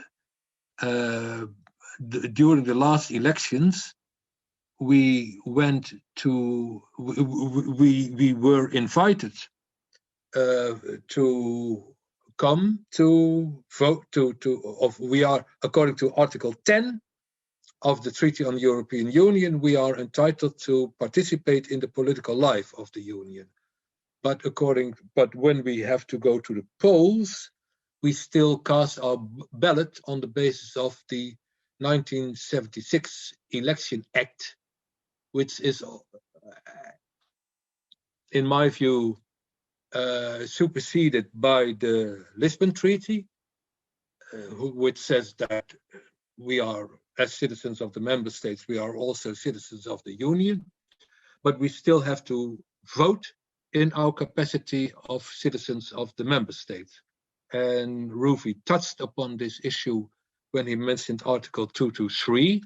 during the last elections we were invited to come to vote we are, according to Article 10 of the Treaty on the European Union, we are entitled to participate in the political life of the Union. But when we have to go to the polls, we still cast our ballot on the basis of the 1976 Election Act, which is, in my view, superseded by the Lisbon Treaty, which says that we are, as citizens of the member states, we are also citizens of the Union, but we still have to vote in our capacity of citizens of the member states. And Ruvi touched upon this issue when he mentioned Article 223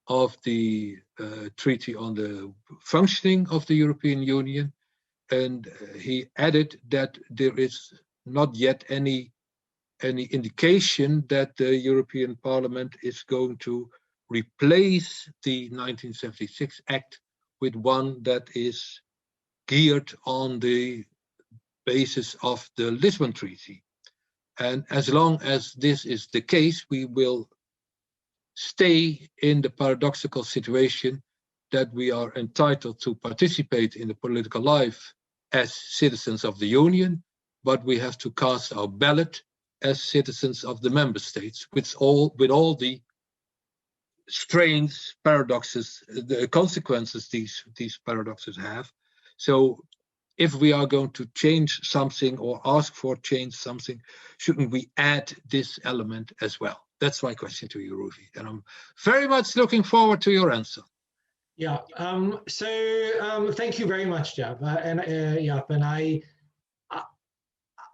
of the Treaty on the Functioning of the European Union. And he added that there is not yet any indication that the European Parliament is going to replace the 1976 Act with one that is geared on the basis of the Lisbon Treaty. And as long as this is the case, we will stay in the paradoxical situation that we are entitled to participate in the political life as citizens of the Union, but we have to cast our ballot as citizens of the member states, with all the strains, paradoxes, the consequences these paradoxes have. So if we are going to change something or ask for change something, shouldn't we add this element as well? That's my question to you, Ruvi, and I'm very much looking forward to your answer. Yeah. Thank you very much, Jaap. And I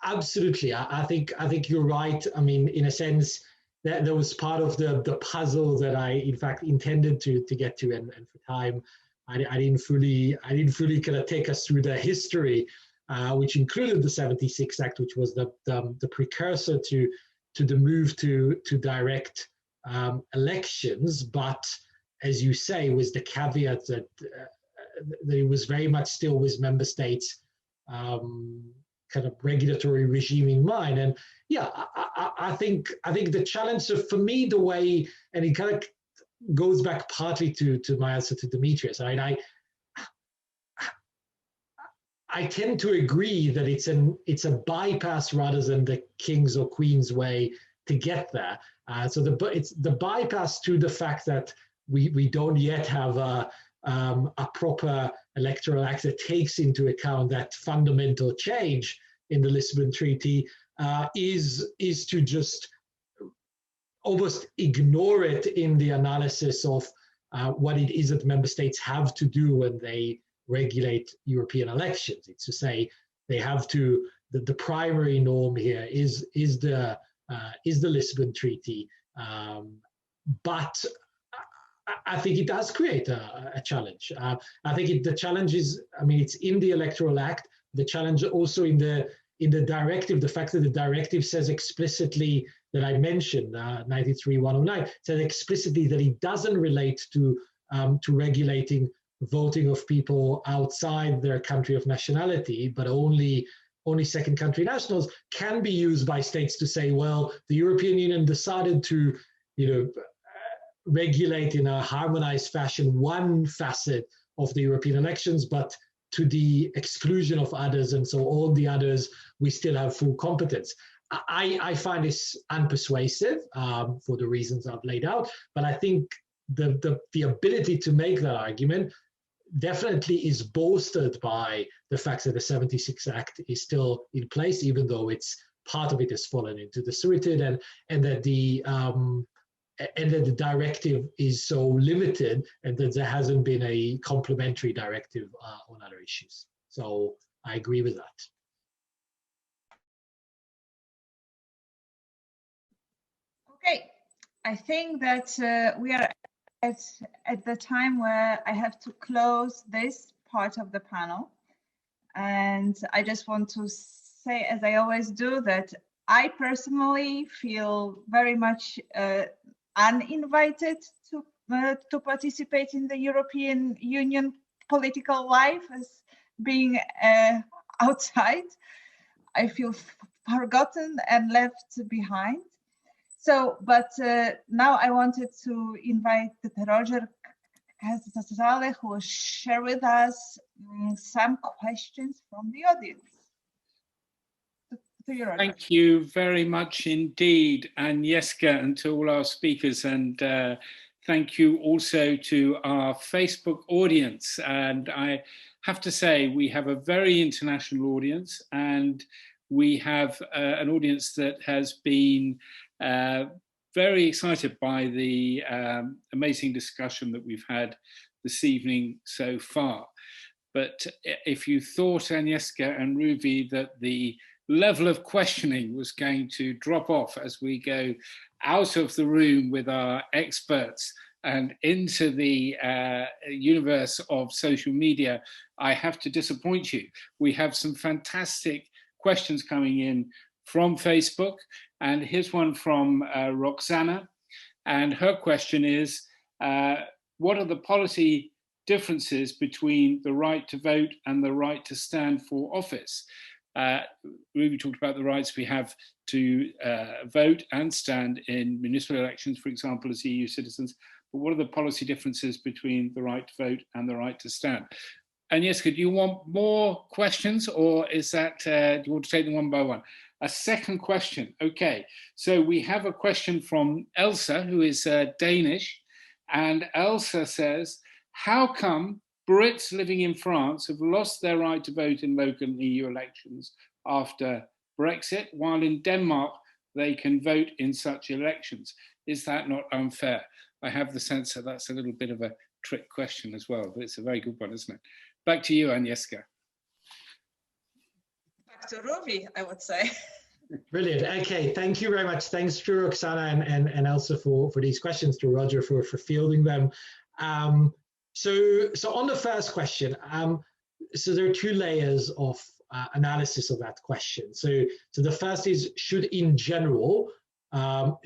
absolutely. I think you're right. I mean, in a sense, that was part of the puzzle that I, in fact, intended to get to, and for time, I didn't fully kind of take us through the history, which included the 76 Act, which was the precursor to the move to direct elections, but as you say, with the caveat that it was very much still with member states kind of regulatory regime in mind. And yeah, I think the challenge for me, the way, and it kind of goes back partly to my answer to Demetrius. I tend to agree that it's a bypass rather than the king's or queen's way to get there. So it's the bypass to the fact that we don't yet have a proper electoral act that takes into account that fundamental change in the Lisbon Treaty, is to just almost ignore it in the analysis of what it is that member states have to do when they regulate European elections. It's to say they have to, the primary norm here is the Lisbon Treaty, but I think it does create a challenge. I think the challenge is, I mean, it's in the Electoral Act. The challenge also in the directive, the fact that the directive says explicitly that I mentioned, 93/109, says explicitly that it doesn't relate to regulating voting of people outside their country of nationality, but only second country nationals, can be used by states to say, well, the European Union decided to, regulate in a harmonized fashion one facet of the European elections, but to the exclusion of others, and so all the others, we still have full competence. I find this unpersuasive for the reasons I've laid out, but I think the ability to make that argument definitely is bolstered by the fact that the 76 Act is still in place, even though it's part of it has fallen into desuetude, and that the directive is so limited, and that there hasn't been a complementary directive on other issues. So I agree with that. Okay, I think that we are at the time where I have to close this part of the panel. And I just want to say, as I always do, that I personally feel very much uninvited to participate in the European Union political life, as being outside. I feel forgotten and left behind. So, but now I wanted to invite Roger Casale, who will share with us some questions from the audience. Thank you very much indeed, Agnieszka, and to all our speakers, and thank you also to our Facebook audience. And I have to say, we have a very international audience, and we have an audience that has been very excited by the amazing discussion that we've had this evening so far. But if you thought, Agnieszka and Ruvi, that the level of questioning was going to drop off as we go out of the room with our experts and into the universe of social media, I have to disappoint you. We have some fantastic questions coming in from Facebook, and here's one from Roxana, and her question is, what are the policy differences between the right to vote and the right to stand for office? Ruby talked about the rights we have to vote and stand in municipal elections, for example, as EU citizens, but what are the policy differences between the right to vote and the right to stand? Agnieszka, do you want more questions, or is that, do you want to take them one by one? A second question, okay. So we have a question from Elsa, who is Danish, And Elsa says, how come Brits living in France have lost their right to vote in local EU elections after Brexit, while in Denmark they can vote in such elections? Is that not unfair? I have the sense that that's a little bit of a trick question as well, but it's a very good one, isn't it? Back to you, Agnieszka. Back to Ruvi, I would say. Brilliant. Okay, thank you very much. Thanks to Roxana and Elsa for these questions, to Roger for fielding them. So on the first question, so there are two layers of analysis of that question. So the first is, should in general, are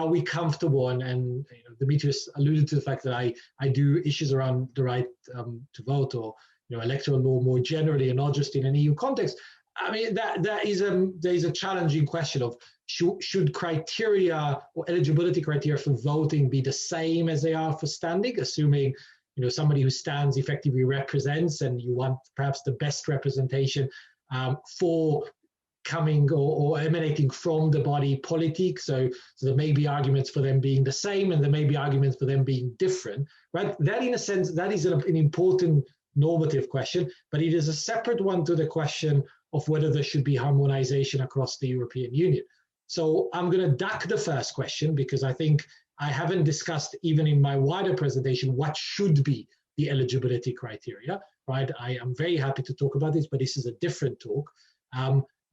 we comfortable, and you know, Demetrius alluded to the fact that I do issues around the right to vote, or electoral law more generally, and not just in an EU context. I mean, there is a challenging question of should criteria or eligibility criteria for voting be the same as they are for standing, assuming somebody who stands effectively represents, and you want perhaps the best representation for coming or emanating from the body politic. So there may be arguments for them being the same, and there may be arguments for them being different, right? That, in a sense, that is an important normative question, but it is a separate one to the question of whether there should be harmonization across the European Union. So I'm going to duck the first question, because I think I haven't discussed, even in my wider presentation, what should be the eligibility criteria, right? I am very happy to talk about this, but this is a different talk.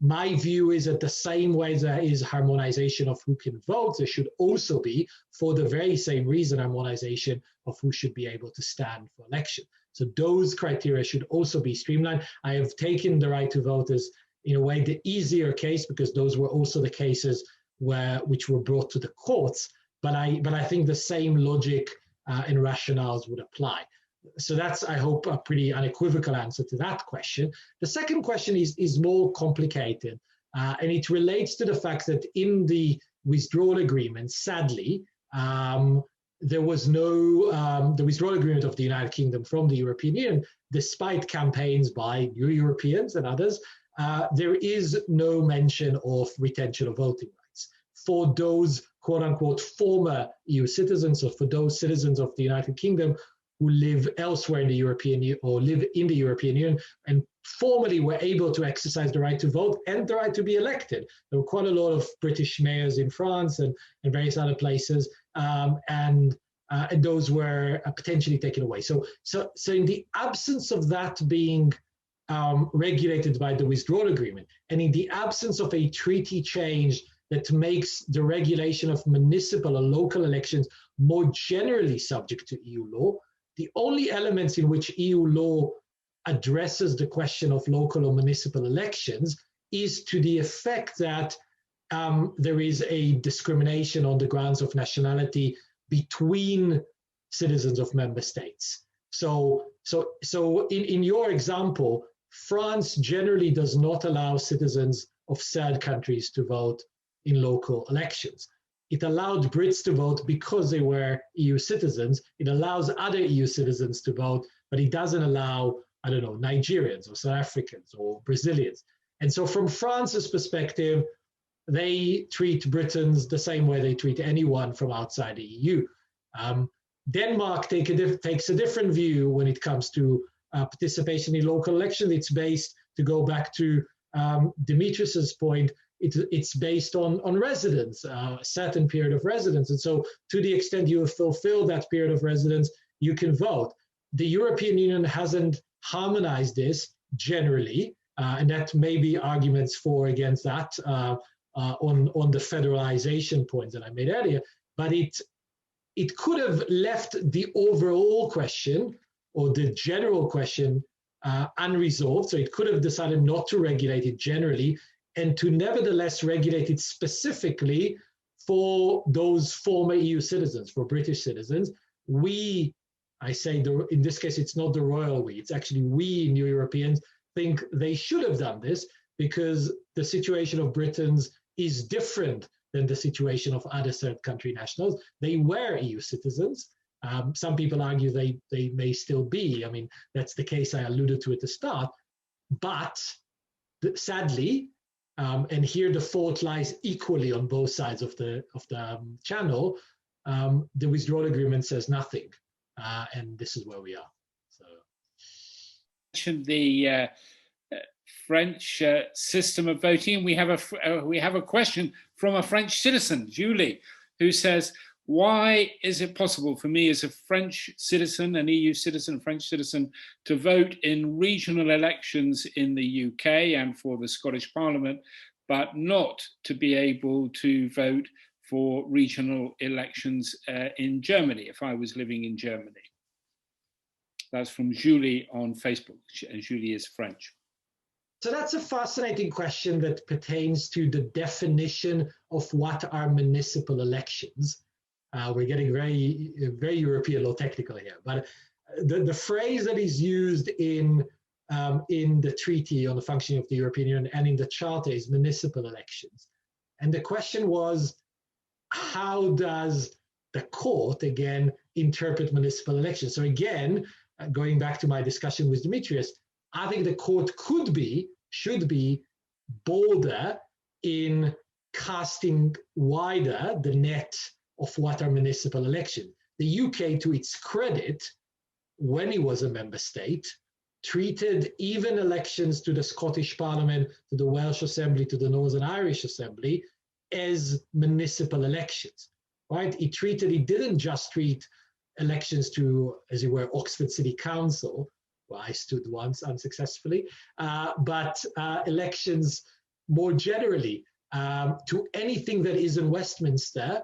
My view is that the same way there is harmonization of who can vote, there should also be, for the very same reason, harmonization of who should be able to stand for election. So those criteria should also be streamlined. I have taken the right to vote as, in a way, the easier case, because those were also the cases which were brought to the courts. But I think the same logic and rationales would apply. So that's, I hope, a pretty unequivocal answer to that question. The second question is more complicated, and it relates to the fact that in the withdrawal agreement, sadly, there was no, the withdrawal agreement of the United Kingdom from the European Union, despite campaigns by New Europeans and others, there is no mention of retention of voting rights for those quote unquote former EU citizens, or for those citizens of the United Kingdom who live elsewhere in the European Union, or live in the European Union, and formally were able to exercise the right to vote and the right to be elected. There were quite a lot of British mayors in France and various other places, and those were potentially taken away. So in the absence of that being regulated by the withdrawal agreement, and in the absence of a treaty change that makes the regulation of municipal or local elections more generally subject to EU law, the only elements in which EU law addresses the question of local or municipal elections is to the effect that there is a discrimination on the grounds of nationality between citizens of member states. So in your example, France generally does not allow citizens of third countries to vote in local elections. It allowed Brits to vote because they were EU citizens. It allows other EU citizens to vote, but it doesn't allow, I don't know, Nigerians or South Africans or Brazilians. And so from France's perspective, they treat Britons the same way they treat anyone from outside the EU. Denmark takes a different view when it comes to participation in local elections. It's based, to go back to Demetrius's point, it's based on residence, a certain period of residence. And so to the extent you fulfill that period of residence, you can vote. The European Union hasn't harmonized this generally, and that may be arguments for against that on the federalization point that I made earlier, but it could have left the overall question or the general question unresolved. So it could have decided not to regulate it generally, and to nevertheless regulate it specifically for those former EU citizens, for British citizens. I say in this case, it's not the royal we, it's actually we New Europeans think they should have done this, because the situation of Britons is different than the situation of other third country nationals. They were EU citizens. Some people argue they may still be. I mean, that's the case I alluded to at the start. But sadly, and here the fault lies equally on both sides of the channel, the withdrawal agreement says nothing, and this is where we are. So, mentioned the French system of voting. We have a question from a French citizen, Julie, who says, why is it possible for me as a French citizen, an EU citizen, French citizen, to vote in regional elections in the UK and for the Scottish Parliament, but not to be able to vote for regional elections in Germany, if I was living in Germany? That's from Julie on Facebook, and Julie is French. So that's a fascinating question that pertains to the definition of what are municipal elections. We're getting very European law technical here, but the phrase that is used in the treaty on the functioning of the European Union and in the charter is municipal elections. And the question was, how does the court, again, interpret municipal elections? So again, going back to my discussion with Demetrius, I think the court should be bolder in casting wider the net of what are municipal elections. The UK, to its credit, when it was a member state, treated even elections to the Scottish Parliament, to the Welsh Assembly, to the Northern Irish Assembly as municipal elections, right? It didn't just treat elections to, as it were, Oxford City Council, where I stood once unsuccessfully, but elections more generally to anything that is in Westminster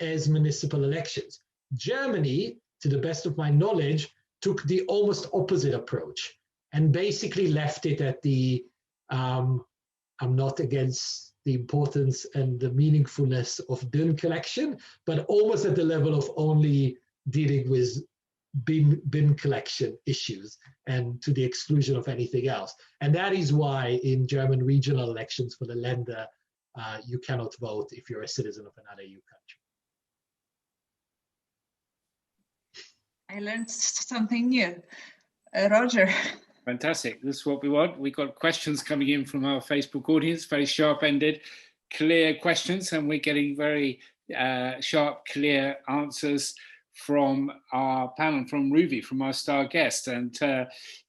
as municipal elections. Germany, to the best of my knowledge, took the almost opposite approach and basically left it at the, I'm not against the importance and the meaningfulness of bin collection, but almost at the level of only dealing with bin collection issues and to the exclusion of anything else. And that is why in German regional elections for the Länder, you cannot vote if you're a citizen of another EU country. I learned something new. Roger. Fantastic. This is what we want. We got questions coming in from our Facebook audience, very sharp-ended, clear questions, and we're getting very sharp, clear answers from our panel, from Ruvi, from our star guest. And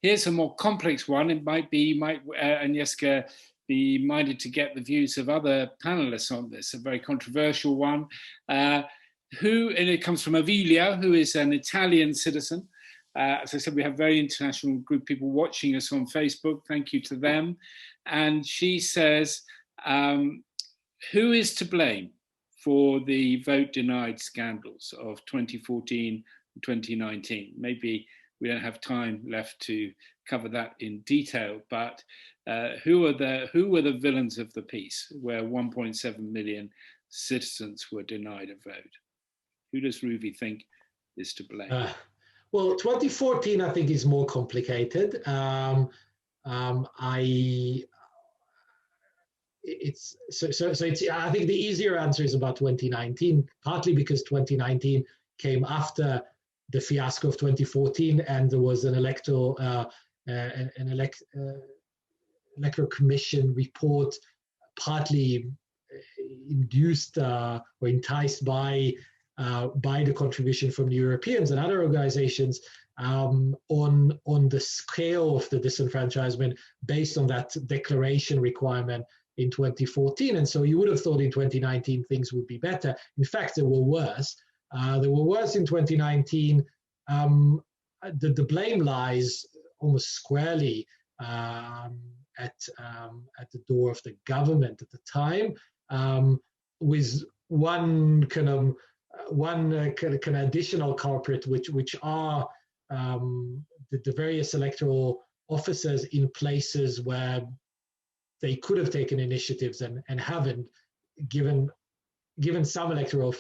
here's a more complex one. It might be, Agnieszka, be minded to get the views of other panelists on this, a very controversial one. And it comes from Avilia, who is an Italian citizen. As I said, we have a very international group of people watching us on Facebook. Thank you to them. And she says, who is to blame for the vote denied scandals of 2014 and 2019? Maybe we don't have time left to cover that in detail, but who were the villains of the piece where 1.7 million citizens were denied a vote? Who does Ruvi think is to blame? Well, 2014, I think, is more complicated. I think the easier answer is about 2019, partly because 2019 came after the fiasco of 2014, and there was an electoral commission report, partly induced or enticed by the contribution from the Europeans and other organizations on the scale of the disenfranchisement based on that declaration requirement in 2014. And so you would have thought in 2019 things would be better. In fact, they were worse. They were worse in 2019. The blame lies almost squarely at the door of the government at the time, with one kind of additional culprit, which are the various electoral officers in places where they could have taken initiatives and haven't, given some electoral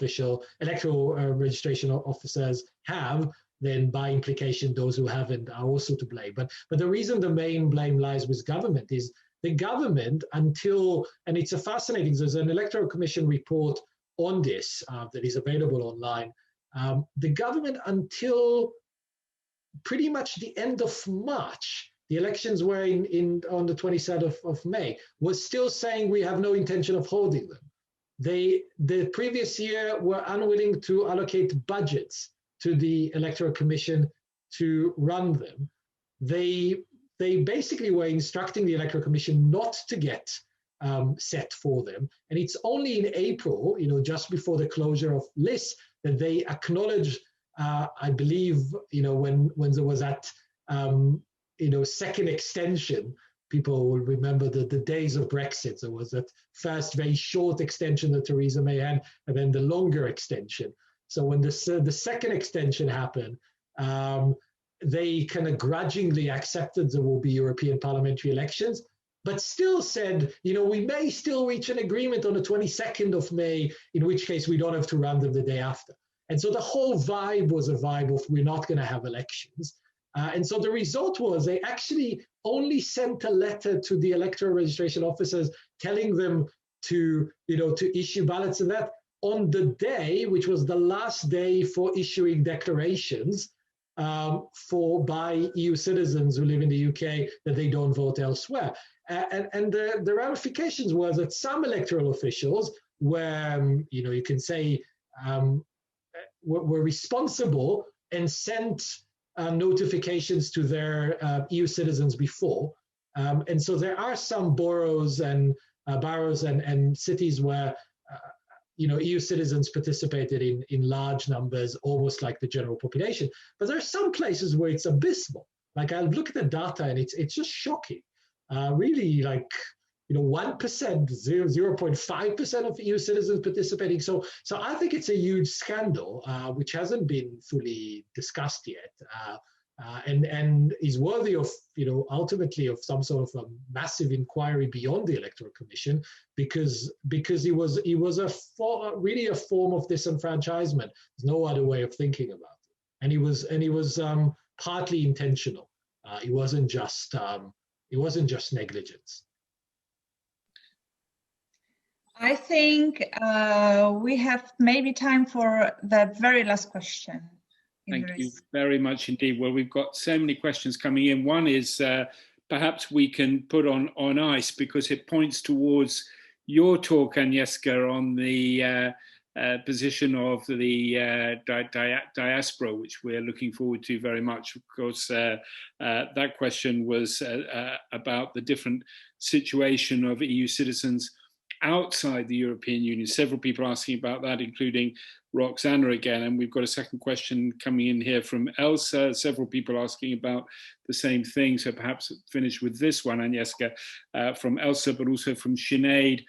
registration officers have, then by implication those who haven't are also to blame. But the reason the main blame lies with government is the government until, and it's a fascinating, there's an electoral commission report on this that is available online. The government until pretty much the end of March, the elections were on the 23rd of May, was still saying we have no intention of holding them. the previous year were unwilling to allocate budgets to the Electoral Commission to run them. They basically were instructing the Electoral Commission not to get set for them. And it's only in April, just before the closure of lists, that they acknowledged, I believe, when there was that, second extension. People will remember the days of Brexit. There was that first very short extension that Theresa May had, and then the longer extension. So when the second extension happened, they kind of grudgingly accepted there will be European parliamentary elections, but still said, we may still reach an agreement on the 22nd of May, in which case we don't have to run them the day after. And so the whole vibe was a vibe of we're not going to have elections. And so the result was they actually only sent a letter to the electoral registration officers telling them to issue ballots and that on the day, which was the last day for issuing declarations by EU citizens who live in the UK that they don't vote elsewhere. And the ramifications were that some electoral officials were, you can say, were responsible and sent notifications to their EU citizens before. And so there are some boroughs and cities where EU citizens participated in large numbers, almost like the general population. But there are some places where it's abysmal. Like I look at the data and it's just shocking. Really, like 1%, 0.5% of EU citizens participating. So I think it's a huge scandal, which hasn't been fully discussed yet, and is worthy of, ultimately of some sort of a massive inquiry beyond the Electoral Commission, because it was really a form of disenfranchisement. There's no other way of thinking about it, and it was partly intentional. It wasn't just negligence. I think we have maybe time for the very last question. Thank you very much indeed. Well, we've got so many questions coming in. One is perhaps we can put on ice because it points towards your talk, Agnieszka, on the position of the diaspora, which we're looking forward to very much. Of course, that question was about the different situation of EU citizens outside the European Union. Several people asking about that, including Roxana again. And we've got a second question coming in here from Elsa. Several people asking about the same thing. So perhaps finish with this one, Agnieszka, from Elsa, but also from Sinead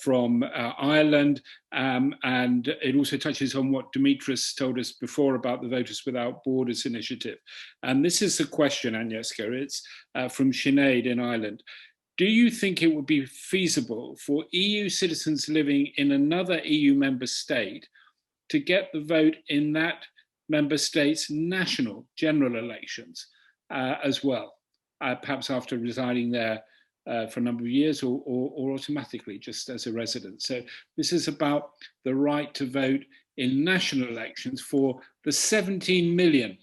from Ireland. And it also touches on what Dimitris told us before about the Voters Without Borders initiative. And this is the question, Agnieszka. It's from Sinead in Ireland. Do you think it would be feasible for EU citizens living in another EU member state to get the vote in that member state's national general elections as well, perhaps after residing there for a number of years or automatically just as a resident? So this is about the right to vote in national elections for the 17 million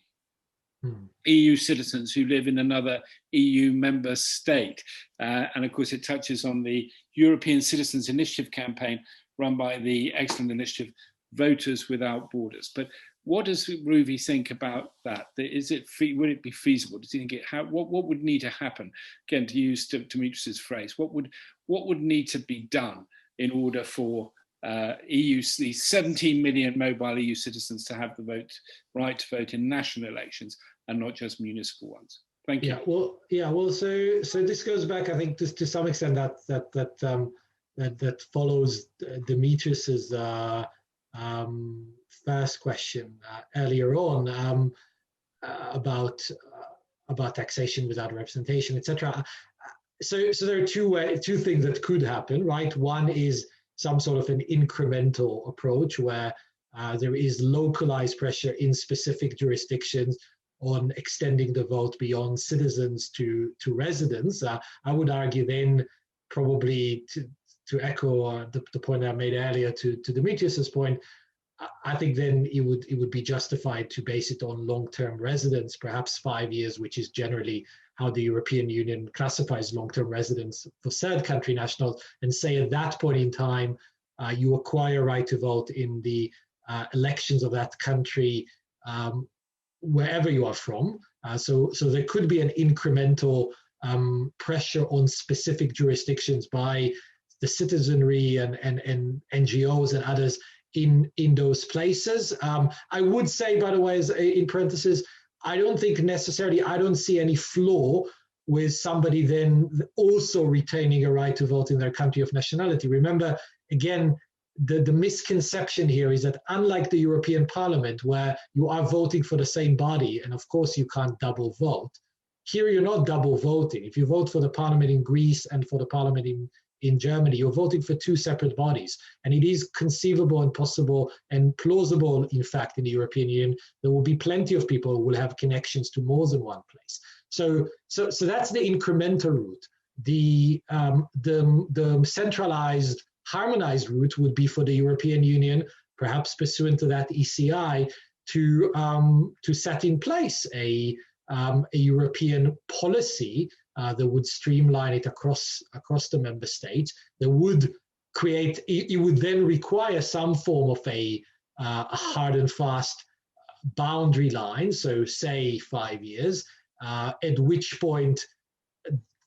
EU citizens who live in another EU member state. And of course, it touches on the European Citizens Initiative campaign run by the excellent initiative Voters Without Borders. But what does Ruvi think about that? Would it be feasible? Does he think what would need to happen? Again, to use Dimitris's phrase, what would need to be done in order for these 17 million mobile EU citizens to have the right to vote in national elections and not just municipal ones? Thank you. Well, so this goes back, I think, to some extent that follows Dimitris's first question earlier on about taxation without representation, etc. So there are two things that could happen, right? One is some sort of an incremental approach where there is localized pressure in specific jurisdictions on extending the vote beyond citizens to residents. I would argue then, probably to echo the point I made earlier to Dimitris's point, I think then it would be justified to base it on long-term residence, perhaps 5 years, which is generally how the European Union classifies long-term residents for third country nationals, and say at that point in time, you acquire right to vote in the elections of that country wherever you are from. So there could be an incremental pressure on specific jurisdictions by the citizenry and NGOs and others in those places. I would say, by the way, as in parentheses, I don't see any flaw with somebody then also retaining a right to vote in their country of nationality. Remember, again, the misconception here is that unlike the European Parliament, where you are voting for the same body, and of course you can't double vote, here you're not double voting. If you vote for the Parliament in Greece and for the Parliament in Germany, you're voting for two separate bodies. And it is conceivable and possible and plausible, in fact, in the European Union, there will be plenty of people who will have connections to more than one place. So that's the incremental route. The centralized, harmonized route would be for the European Union, perhaps pursuant to that ECI, to set in place a European policy that would streamline it across the member states. That would create. It would then require some form of a hard and fast boundary line. So say 5 years, at which point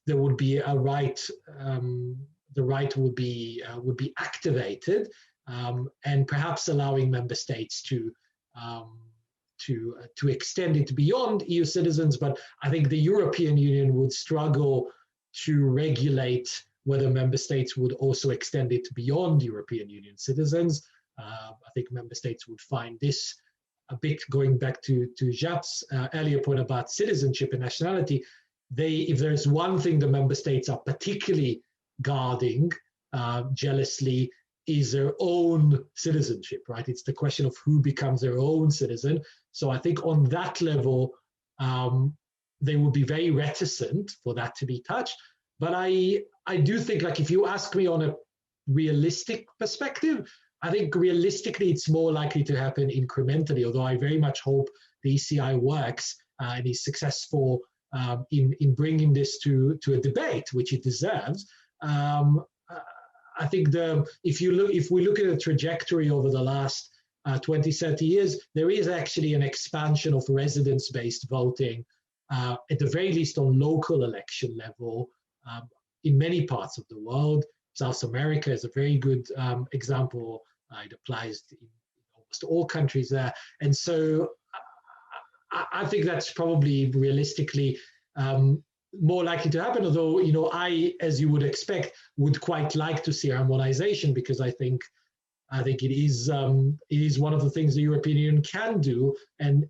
there would be a right. The right would be activated, and perhaps allowing member states to extend it beyond EU citizens. But I think the European Union would struggle to regulate whether member states would also extend it beyond European Union citizens. I think member states would find this a bit, going back to Jacques' earlier point about citizenship and nationality. If there's one thing the member states are particularly guarding jealously, is their own citizenship, right? It's the question of who becomes their own citizen. So I think on that level, they would be very reticent for that to be touched. But I do think, like, if you ask me on a realistic perspective, I think realistically it's more likely to happen incrementally, although I very much hope the ECI works and is successful in bringing this to a debate, which it deserves. I think if we look at the trajectory over the last 20, 30 years, there is actually an expansion of residence-based voting, at the very least on local election level, in many parts of the world. South America is a very good example. It applies in almost all countries there. And so I think that's probably realistically more likely to happen, although, I, as you would expect, would quite like to see harmonization, because I think it is one of the things the European Union can do, and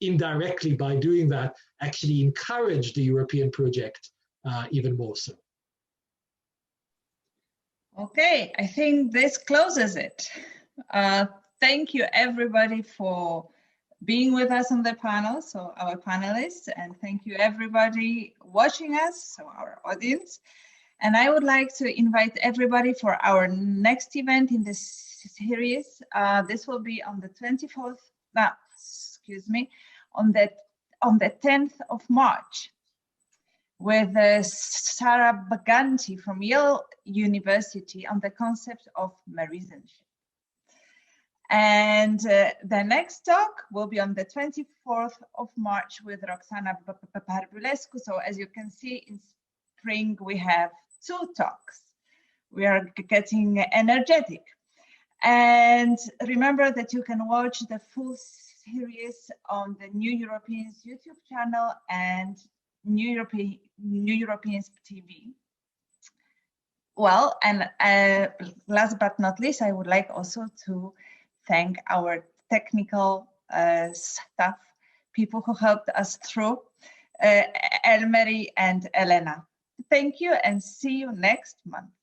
indirectly by doing that, actually encourage the European project even more so. Okay, I think this closes it. Thank you everybody for being with us on the panel, so our panelists, and thank you everybody watching us, so our audience. And I would like to invite everybody for our next event in this series. This will be on the 24th, on the 10th of March, with Sarah Baganti from Yale University on the concept of Marisanship. And the next talk will be on the 24th of March with Roxana Barbulescu. So as you can see, in spring we have 2 talks. We are getting energetic. And remember that you can watch the full series on the New Europeans YouTube channel and New Europeans TV. Well, and last but not least, I would like also to thank our technical staff, people who helped us through, Elmery and Elena. Thank you and see you next month.